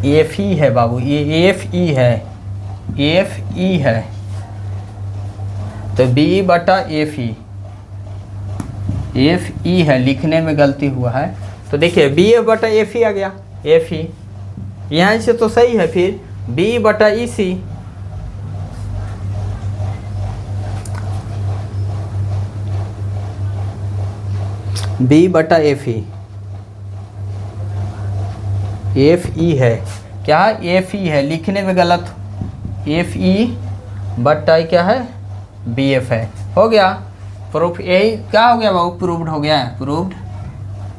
एफ ई है बाबू, ये एफ ई है, एफ ई है, तो बी बटा एफ ई, एफ ई है, लिखने में गलती हुआ है। तो देखिए बी एफ बटा एफ ई आ गया, एफ ई यहाँ से तो सही है। फिर बी बटा ई सी, बी बटा एफ ई, एफ ई है, क्या एफ ई है, लिखने में गलत, एफ ई बटा क्या है, बी एफ है। हो गया प्रूफ, यही क्या हो गया बाबू, प्रूव्ड हो गया, प्रूव्ड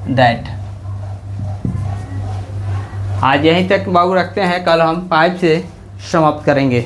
दैट। आज यहीं तक बाबू रखते हैं, कल हम 5 से समाप्त करेंगे।